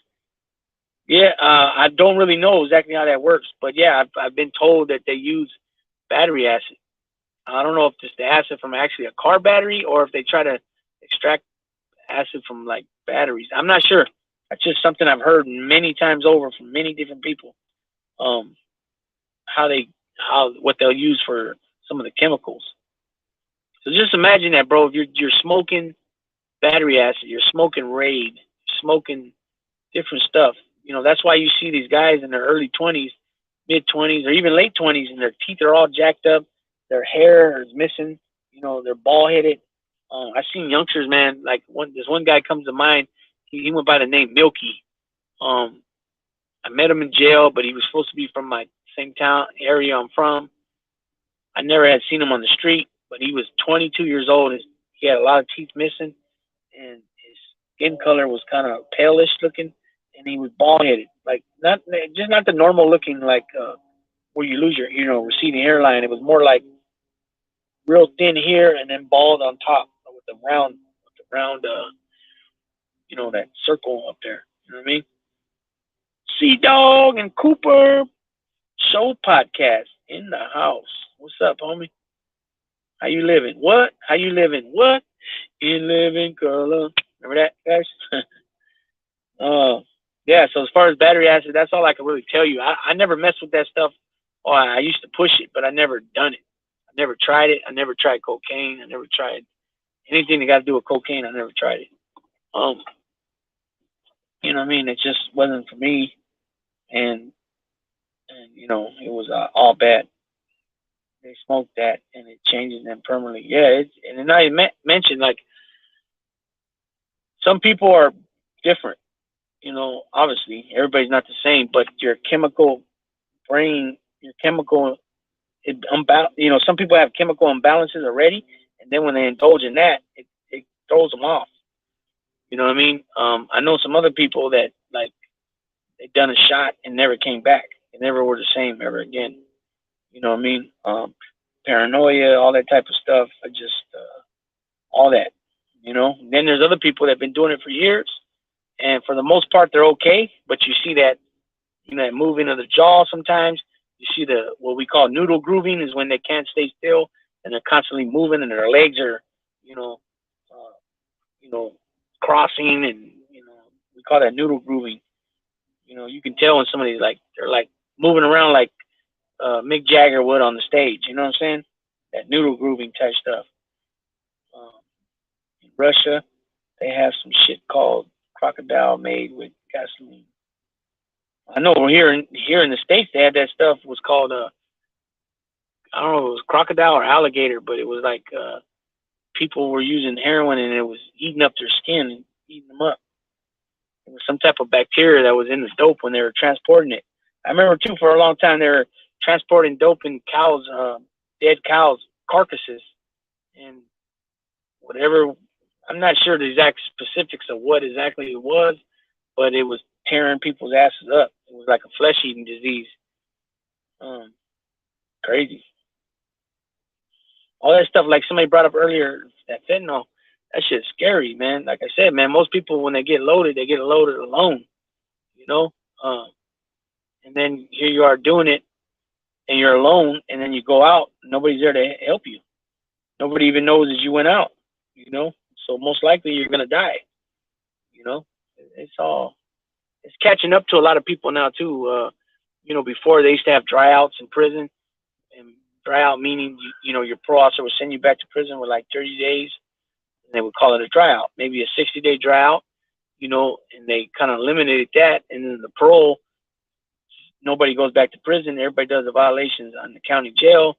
Speaker 1: Yeah, I don't really know exactly how that works, but yeah, I've been told that they use battery acid. I don't know if it's the acid from actually a car battery or if they try to extract acid from like batteries. I'm not sure. That's just something I've heard many times over from many different people. Um, what they'll use for some of the chemicals. So just imagine that, bro. If you're smoking battery acid, you're smoking Raid, smoking different stuff. You know, that's why you see these guys in their early 20s, mid 20s, or even late 20s, and their teeth are all jacked up, their hair is missing. You know, they're bald headed. I've seen youngsters, man. Like this one guy comes to mind. He went by the name Milky. I met him in jail, but he was supposed to be from my same town area I'm from. I never had seen him on the street, but he was 22 years old. He had a lot of teeth missing, and his skin color was kind of palish looking, and he was bald headed, like not the normal looking like where you lose your receding hairline. It was more like real thin here and then bald on top with the round that circle up there. You know what I mean? Sea Dog and Cooper Show podcast in the house. What's up, homie? How you living? What? How you living? What? In living color. Remember that, guys? Yeah, so as far as battery acid, that's all I can really tell you. I never messed with that stuff. Oh, I used to push it, but I never done it. I never tried it. I never tried cocaine. I never tried anything that got to do with cocaine. I never tried it. You know what I mean? It just wasn't for me, and it was all bad. They smoked that, and it changes them permanently. Yeah, and then I mentioned like some people are different. You know, obviously everybody's not the same, but your chemical brain, your chemical, some people have chemical imbalances already, and then when they indulge in that, it throws them off. You know what I mean? I know some other people that like they done a shot and never came back. They never were the same ever again. You know what I mean? Paranoia, all that type of stuff. All that. You know. And then there's other people that have been doing it for years, and for the most part they're okay. But you see that, that moving of the jaw sometimes. You see what we call noodle grooving is when they can't stay still and they're constantly moving and their legs are, crossing, and we call that noodle grooving. You can tell when somebody's like they're like moving around like Mick Jagger would on the stage. You know what I'm saying? That noodle grooving type stuff. In Russia, they have some shit called crocodile made with gasoline. I know here in the States they had that stuff was called I don't know if it was crocodile or alligator, but it was like people were using heroin and it was eating up their skin and eating them up. It was some type of bacteria that was in the dope when they were transporting it. I remember too, for a long time they were transporting dope in cows, dead cows, carcasses, and whatever. I'm not sure the exact specifics of what exactly it was, but it was tearing people's asses up. It was like a flesh-eating disease. Crazy. All that stuff, like somebody brought up earlier, that fentanyl, that shit's scary, man. Like I said, man, most people, when they get loaded alone, and then here you are doing it, and you're alone, and then you go out, nobody's there to help you. Nobody even knows that you went out, so most likely you're going to die, it's catching up to a lot of people now too. Before they used to have dryouts in prison, and dryout meaning, your parole officer would send you back to prison with like 30 days, and they would call it a dryout, maybe a 60-day dryout, and they kind of eliminated that, and then the parole, nobody goes back to prison. Everybody does the violations on the county jail,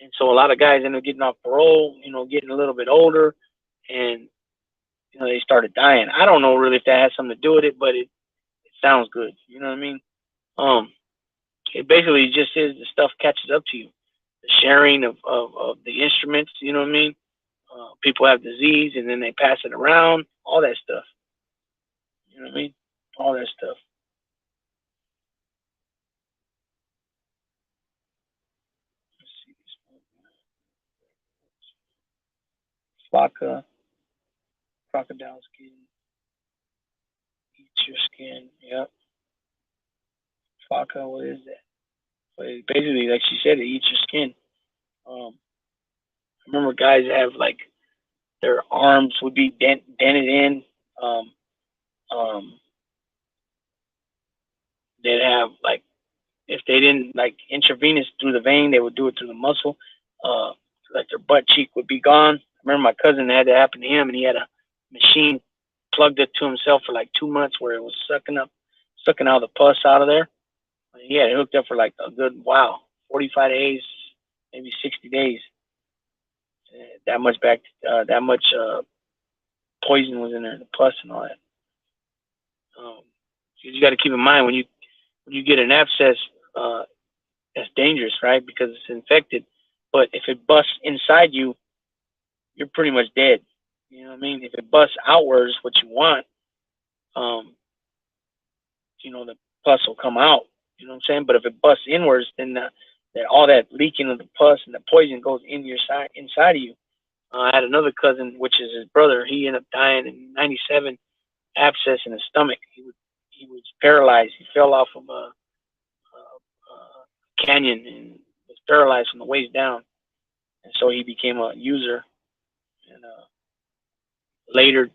Speaker 1: And so a lot of guys end up getting off parole, getting a little bit older, and they started dying. I don't know really if that has something to do with it, but it sounds good. You know what I mean? It basically just is the stuff catches up to you. The sharing of the instruments, you know what I mean? People have disease and then they pass it around, all that stuff. You know what I mean? All that stuff. Let's see this one. Flocka, crocodile skin, eat your skin. Yep. Flocka, what is that? But basically, like she said, it eats your skin. I remember guys have like their arms would be dented in. Um, um, they'd have like if they didn't like intravenous through the vein, they would do it through the muscle. Uh, like their butt cheek would be gone. I remember my cousin had that happen to him, and he had a machine plugged it to himself for like 2 months, where it was sucking all the pus out of there. He had it hooked up for like a good 45 days, maybe 60 days. That much poison was in there, the pus and all that. You got to keep in mind when you get an abscess, that's dangerous, right? Because it's infected. But if it busts inside you, you're pretty much dead. You know what I mean? If it busts outwards, what you want, the pus will come out. You know what I'm saying? But if it busts inwards, then all that leaking of the pus and the poison goes inside of you. I had another cousin, which is his brother. He ended up dying in '97, abscess in his stomach. He was paralyzed. He fell off of a canyon and was paralyzed from the waist down, and so he became a user. And later,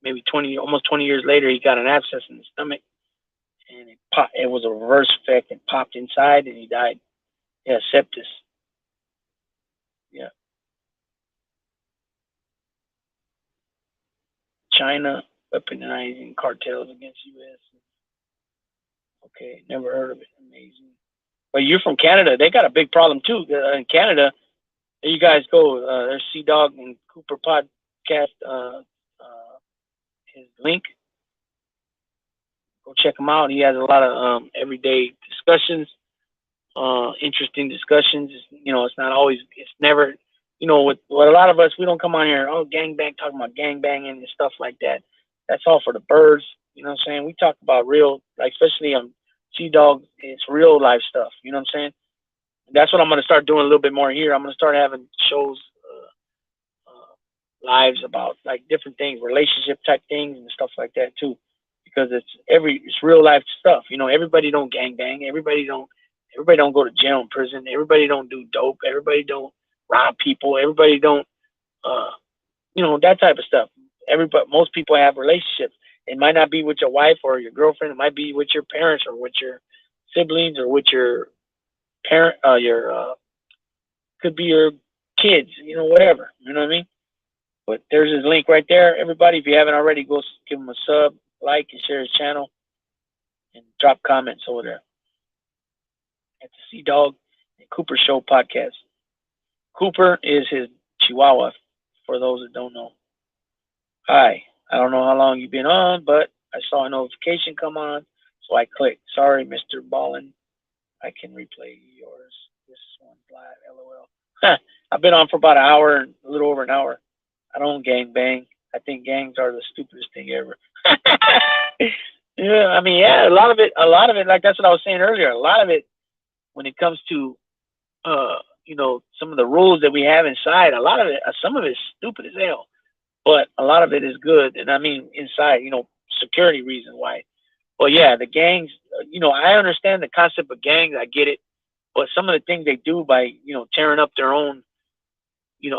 Speaker 1: maybe almost 20 years later, he got an abscess in the stomach, and it was a reverse effect. It popped inside, and he died. Yeah, sepsis. Yeah. China weaponizing cartels against U.S. Okay, never heard of it. Amazing. But you're from Canada. They got a big problem too. In Canada, there you guys go. There's Sea Dog and Cooper podcast. His link. Go check him out. He has a lot of everyday discussions, interesting discussions. It's not always. It's never. With a lot of us, we don't come on here. Oh, gangbang, talking about gang banging and stuff like that. That's all for the birds. You know what I'm saying? We talk about real, like especially on Sea Dog. It's real life stuff. You know what I'm saying? That's what I'm gonna start doing a little bit more here. I'm gonna start having shows, lives about like different things, relationship type things and stuff like that too, because it's real life stuff. Everybody don't gang bang. Everybody don't go to jail and prison. Everybody don't do dope. Everybody don't rob people. Everybody don't, that type of stuff. Most people have relationships. It might not be with your wife or your girlfriend. It might be with your parents or with your siblings or with your parent, could be your kids, whatever. You know what I mean? But there's his link right there. Everybody, if you haven't already, go give him a sub, like, and share his channel, and drop comments over there at the Sea Dog and Cooper Show podcast. Cooper is his Chihuahua, for those that don't know. Hi, I don't know how long you've been on, but I saw a notification come on, so I clicked. Sorry, Mr. Ballin. I can replay yours. This one's live, LOL. I've been on for about an hour, a little over an hour. I don't gang bang. I think gangs are the stupidest thing ever. Yeah, I mean, yeah, a lot of it, like that's what I was saying earlier. A lot of it, when it comes to, some of the rules that we have inside, some of it's stupid as hell, but a lot of it is good. And I mean, inside, security reasons why. Well, yeah, the gangs, I understand the concept of gangs. I get it. But some of the things they do by, tearing up their own,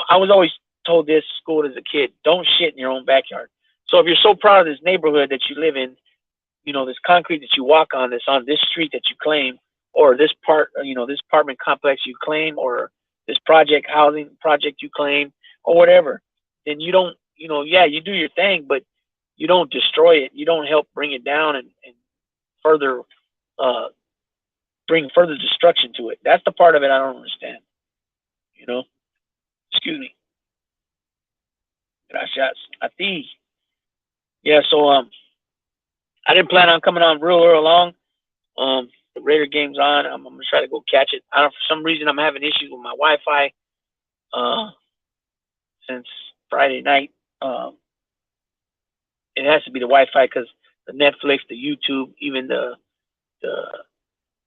Speaker 1: I was always told this school as a kid, don't shit in your own backyard. So if you're so proud of this neighborhood that you live in, this concrete that you walk on, that's on this street that you claim, or this this apartment complex you claim, or this housing project you claim, or whatever, then you don't, you do your thing, but you don't destroy it. You don't help bring it down and further, bring further destruction to it. That's the part of it I don't understand. You know, excuse me. Gracias a ti. Yeah, so I didn't plan on coming on real long. The Raider game's on. I'm gonna try to go catch it. I don't. For some reason, I'm having issues with my Wi-Fi since Friday night. It has to be the Wi-Fi because the Netflix, the YouTube, even the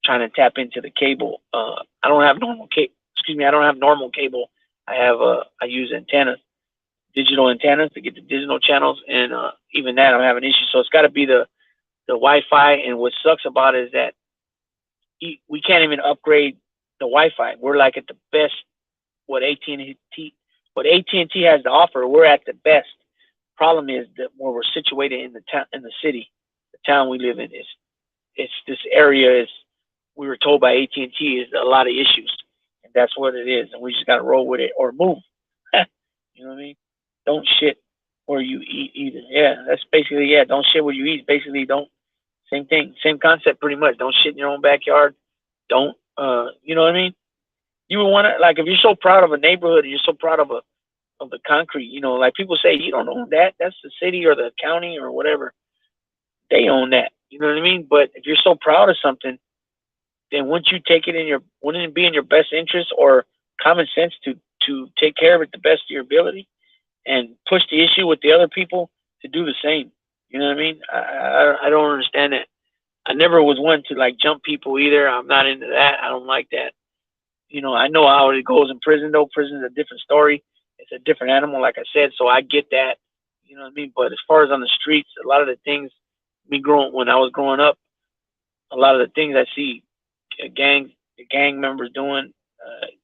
Speaker 1: trying to tap into the cable. I don't have normal cable. Excuse me, I don't have normal cable. I use antennas, digital antennas to get the digital channels, and even that I'm having issues. So it's got to be the Wi-Fi. And what sucks about it is that we can't even upgrade the Wi-Fi. We're like at the best what AT&T has to offer. We're at the best. Problem is that where we're situated in the town, in the city, the town we live in is it's this area is we were told by AT&T is a lot of issues, and that's what it is, and we just got to roll with it or move. You know what I mean? Don't shit where you eat either. Yeah, that's basically don't shit where you eat. Basically, don't same thing, same concept pretty much. Don't shit in your own backyard. Don't you know what I mean? You would want to like if you're so proud of a neighborhood and you're so proud of the concrete, you know, like people say you don't own that. That's the city or the county or whatever. They own that. You know what I mean? But if you're so proud of something, then wouldn't you take it in your wouldn't it be in your best interest or common sense to take care of it the best of your ability and push the issue with the other people to do the same? You know what I mean? I don't understand that. I never was one to like jump people either. I'm not into that. I don't like that. You know, I know how it goes in prison though. Prison's a different story. It's a different animal, like I said. So I get that. You know what I mean? But as far as on the streets, a lot of the things when I was growing up, a lot of the things I see the gang members doing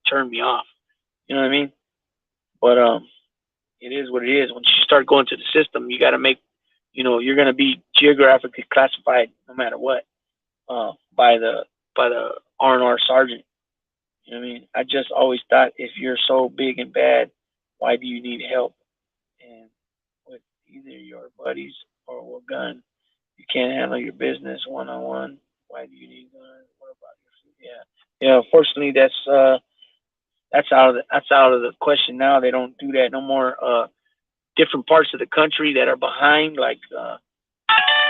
Speaker 1: turned me off. You know what I mean? But it is what it is. Once you start going to the system, you got to make, you know, you're going to be geographically classified no matter what by the R&R sergeant. You know what I mean? I just always thought if you're so big and bad, why do you need help? And with either your buddies or a gun, you can't handle your business one on one. Why do you need guns? What about your food? Yeah. Unfortunately, that's out of the question now. They don't do that no more. Different parts of the country that are behind, like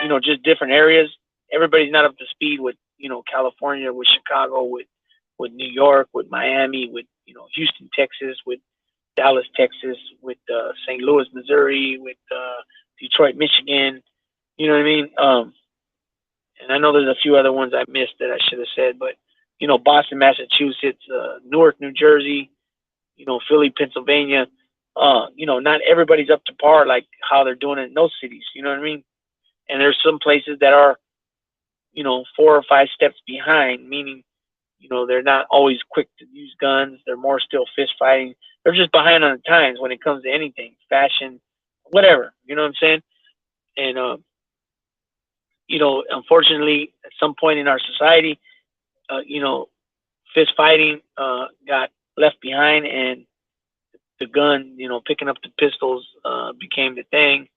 Speaker 1: you know, just different areas. Everybody's not up to speed with you know California, with Chicago, with New York, with Miami, with you know Houston, Texas, with Dallas, Texas, with St. Louis, Missouri, with Detroit, Michigan. You know what I mean? And I know there's a few other ones I missed that I should have said, but you know, Boston, Massachusetts, Newark, New Jersey, you know, Philly, Pennsylvania. You know, not everybody's up to par like how they're doing it in those cities. You know what I mean? And there's some places that are, you know, 4 or 5 steps behind, meaning, you know, they're not always quick to use guns. They're more still fist fighting. They're just behind on the times when it comes to anything, fashion, whatever. You know what I'm saying? And you know, unfortunately, at some point in our society, you know, fist fighting got left behind, and the gun, you know, picking up the pistols became the thing.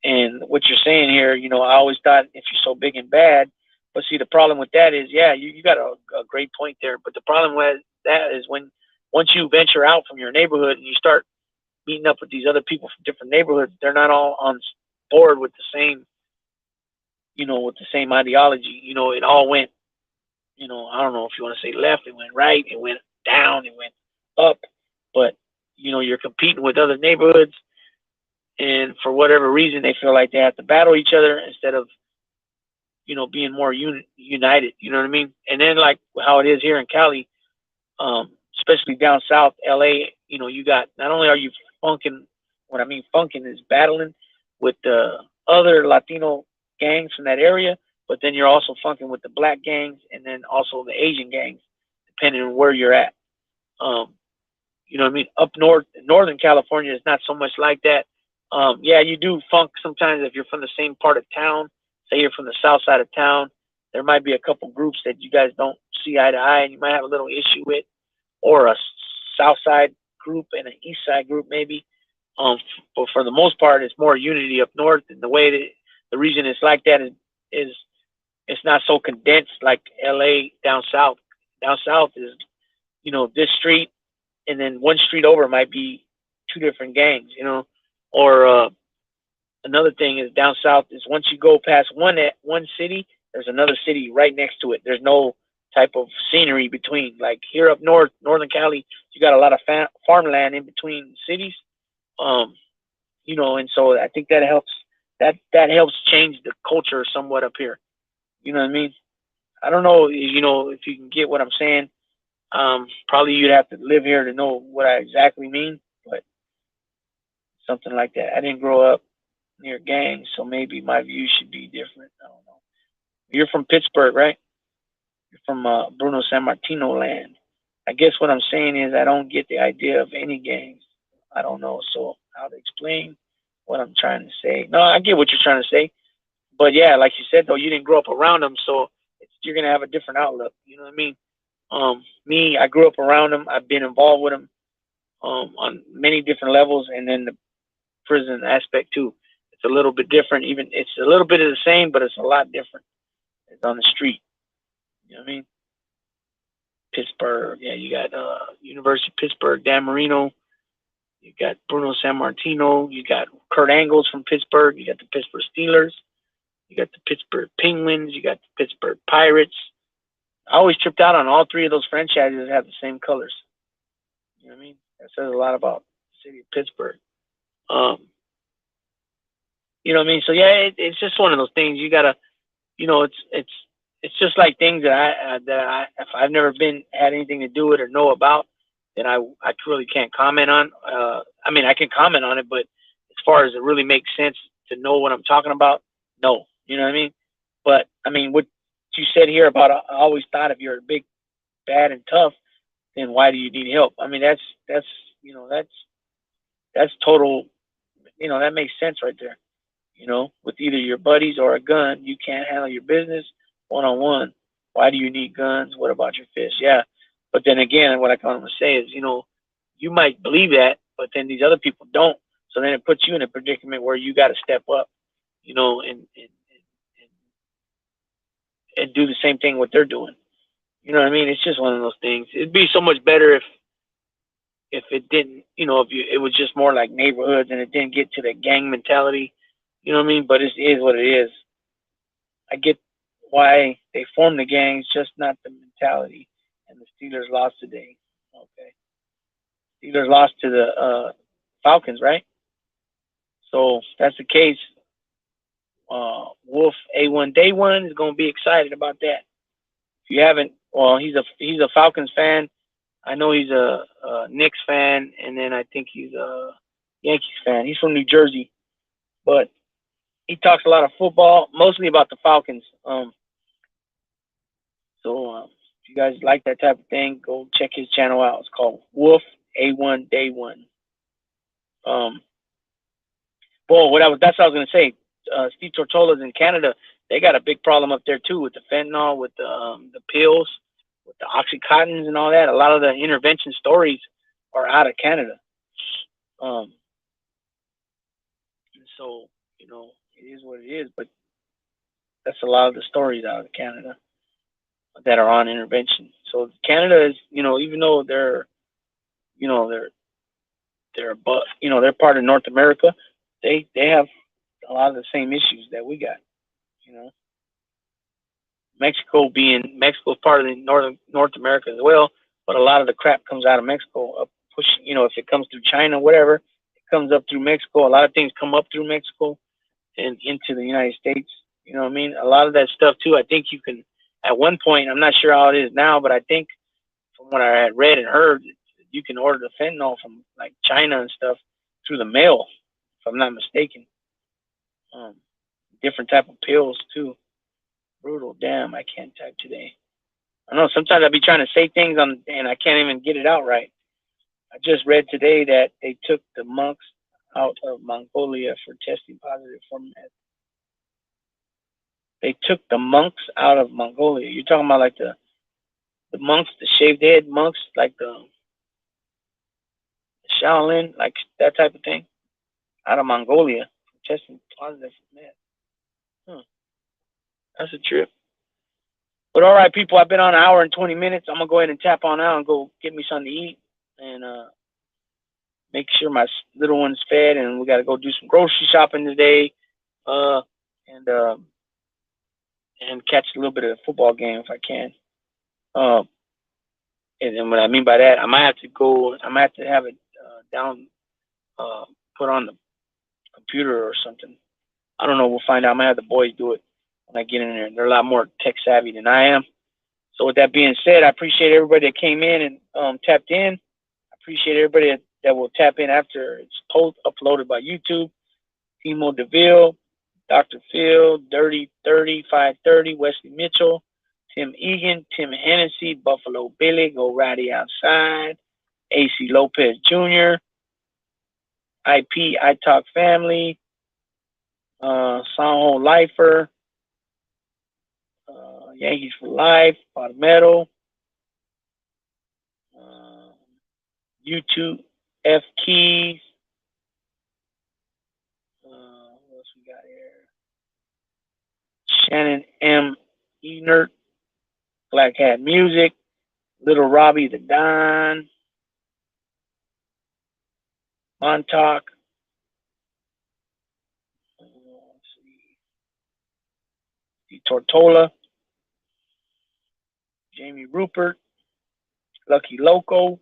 Speaker 1: And what you're saying here, you know, I always thought if you're so big and bad, but see, the problem with that is, yeah, you got a great point there. But the problem with that is when once you venture out from your neighborhood and you start meeting up with these other people from different neighborhoods, they're not all on board with the same, you know, with the same ideology. You know, it all went, you know, I don't know if you want to say left, it went right, it went down, it went up. But, you know, you're competing with other neighborhoods, and for whatever reason, they feel like they have to battle each other instead of, you know, being more united. You know what I mean? And then like how it is here in Cali, especially down south, LA, you know, you got, not only are you funking, what I mean funking is battling with the other Latino gangs from that area, but then you're also funking with the black gangs and then also the Asian gangs, depending on where you're at. You know what I mean? Up north, Northern California is not so much like that. Yeah, you do funk sometimes if you're from the same part of town. Say you're from the south side of town, there might be a couple groups that you guys don't see eye to eye, and you might have a little issue with, or a south side group and an east side group maybe. But for the most part, it's more unity up north. And the way that the reason it's like that is it's not so condensed like LA down south. Down south is, you know, this street and then one street over might be two different gangs, you know. Or another thing is down south is once you go past one city, there's another city right next to it. There's no type of scenery between. Like here up north, Northern Cali, you got a lot of farmland in between cities. Um, you know, and so I think that helps. That helps change the culture somewhat up here. You know what I mean? I don't know, you know, if you can get what I'm saying. Probably you'd have to live here to know what I exactly mean, but something like that. I didn't grow up near gangs, so maybe my view should be different. I don't know. You're from Pittsburgh, right? You're from Bruno San Martino land. I guess what I'm saying is I don't get the idea of any gangs. I don't know, so how to explain what I'm trying to say. No, I get what you're trying to say, but yeah, like you said though, you didn't grow up around them, so you're gonna have a different outlook. You know what I mean? Me, I grew up around them. I've been involved with them on many different levels, and then the prison aspect too. It's a little bit different. Even it's a little bit of the same, but it's a lot different. It's on the street. You know what I mean? Pittsburgh. Yeah, you got University of Pittsburgh, Dan Marino. You got Bruno San Martino. You got Kurt Angles from Pittsburgh. You got the Pittsburgh Steelers. You got the Pittsburgh Penguins. You got the Pittsburgh Pirates. I always tripped out on all three of those franchises have the same colors. You know what I mean? That says a lot about the city of Pittsburgh. Um, you know what I mean? So yeah, it's just one of those things. You gotta, you know, it's just like things that if I've never had anything to do with or know about, then I really can't comment on. I mean, I can comment on it, but as far as it really makes sense to know what I'm talking about, no. You know what I mean? But I mean, what you said here about I always thought if you're big, bad, and tough, then why do you need help? I mean, that's you know that's total. You know, that makes sense right there. You know, with either your buddies or a gun, you can't handle your business one on one. Why do you need guns? What about your fists? Yeah. But then again, what I kind of say is, you know, you might believe that, but then these other people don't. So then it puts you in a predicament where you got to step up, you know, and do the same thing what they're doing. You know what I mean? It's just one of those things. It'd be so much better if it didn't, you know, it was just more like neighborhoods and it didn't get to the gang mentality. You know what I mean? But it is what it is. I get why they formed the gangs, just not the mentality. And the Steelers lost today. Okay. Steelers lost to the Falcons, right? So if that's the case, Wolf A1 Day One is going to be excited about that. If you haven't, well, he's a Falcons fan. I know he's a Knicks fan, and then I think he's a Yankees fan. He's from New Jersey, but he talks a lot of football, mostly about the Falcons. So if you guys like that type of thing, go check his channel out. It's called Wolf A1 Day One. Well, that's what I was gonna say. Steve Tortola's in Canada. They got a big problem up there too with the fentanyl, with the pills, with the oxycontins and all that. A lot of the intervention stories are out of Canada. And so you know it is what it is, but that's a lot of the stories out of Canada that are on intervention. So Canada is, you know, even though they're but you know they're part of North America, they have a lot of the same issues that we got. You know, Mexico's part of the North America as well, but a lot of the crap comes out of Mexico. Pushing, you know, if it comes through China, whatever, it comes up through Mexico. A lot of things come up through Mexico and into the United States. You know what I mean? A lot of that stuff too. I think you can. At one point, I'm not sure how it is now, but I think from what I had read and heard, you can order the fentanyl from like China and stuff through the mail, if I'm not mistaken. Different type of pills too. Brutal. Damn, I can't type today. I know sometimes I'll be trying to say things and I can't even get it out right. I just read today that they took the monks out of Mongolia for testing positive for meth. They took the monks out of Mongolia. You're talking about like the monks, the shaved head monks, like the Shaolin, like that type of thing, out of Mongolia for testing positive for meth. That's a trip. But all right, people, I've been on an hour and 20 minutes. I'm going to go ahead and tap on out and go get me something to eat. and make sure my little one's fed. And we got to go do some grocery shopping today, uh, and and catch a little bit of the football game if I can. Um, and then what I mean by that, I might have to go. I might have to have it down, uh, put on the computer or something. I don't know. We'll find out. I might have the boys do it when I get in there. They're a lot more tech savvy than I am. So with that being said, I appreciate everybody that came in and tapped in. I appreciate everybody that will tap in after it's post uploaded by YouTube. Timo DeVille, Dr. Phil, Dirty 30, 530, Wesley Mitchell, Tim Egan, Tim Hennessy, Buffalo Billy, Go Ratty Outside, AC Lopez Jr., IP, I Talk Family, Sanho Lifer, Yankees for Life, Metal, YouTube, F Keys. What else we got here? Shannon M. Enert, Black Hat Music, Little Robbie the Don, Montauk. Let's see. Tortola, Jamie Rupert, Lucky Loco,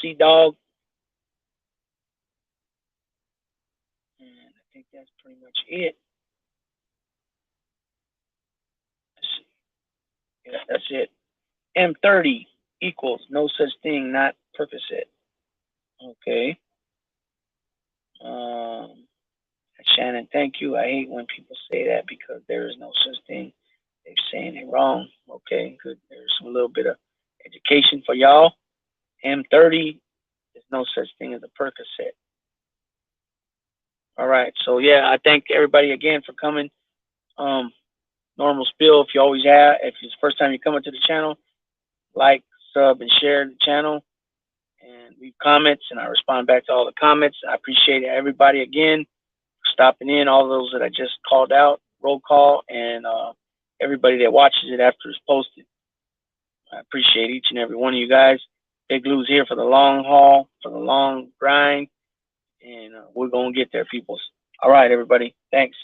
Speaker 1: Sea Dog, and I think that's pretty much it. Let's see. Yeah, that's it. M30 equals no such thing, not Percocet. Okay. Shannon, thank you. I hate when people say that because there is no such thing. They're saying it wrong. Okay, good. There's a little bit of education for y'all. M30, there's no such thing as a Percocet. All right. So yeah, I thank everybody again for coming. Normal spill. If you always have, if it's the first time you're coming to the channel, like, sub, and share the channel, and leave comments, and I respond back to all the comments. I appreciate everybody again for stopping in. All those that I just called out, roll call, and everybody that watches it after it's posted. I appreciate each and every one of you guys. Big Lou's here for the long haul, for the long grind, and we're gonna get there, peoples. All right, everybody. Thanks.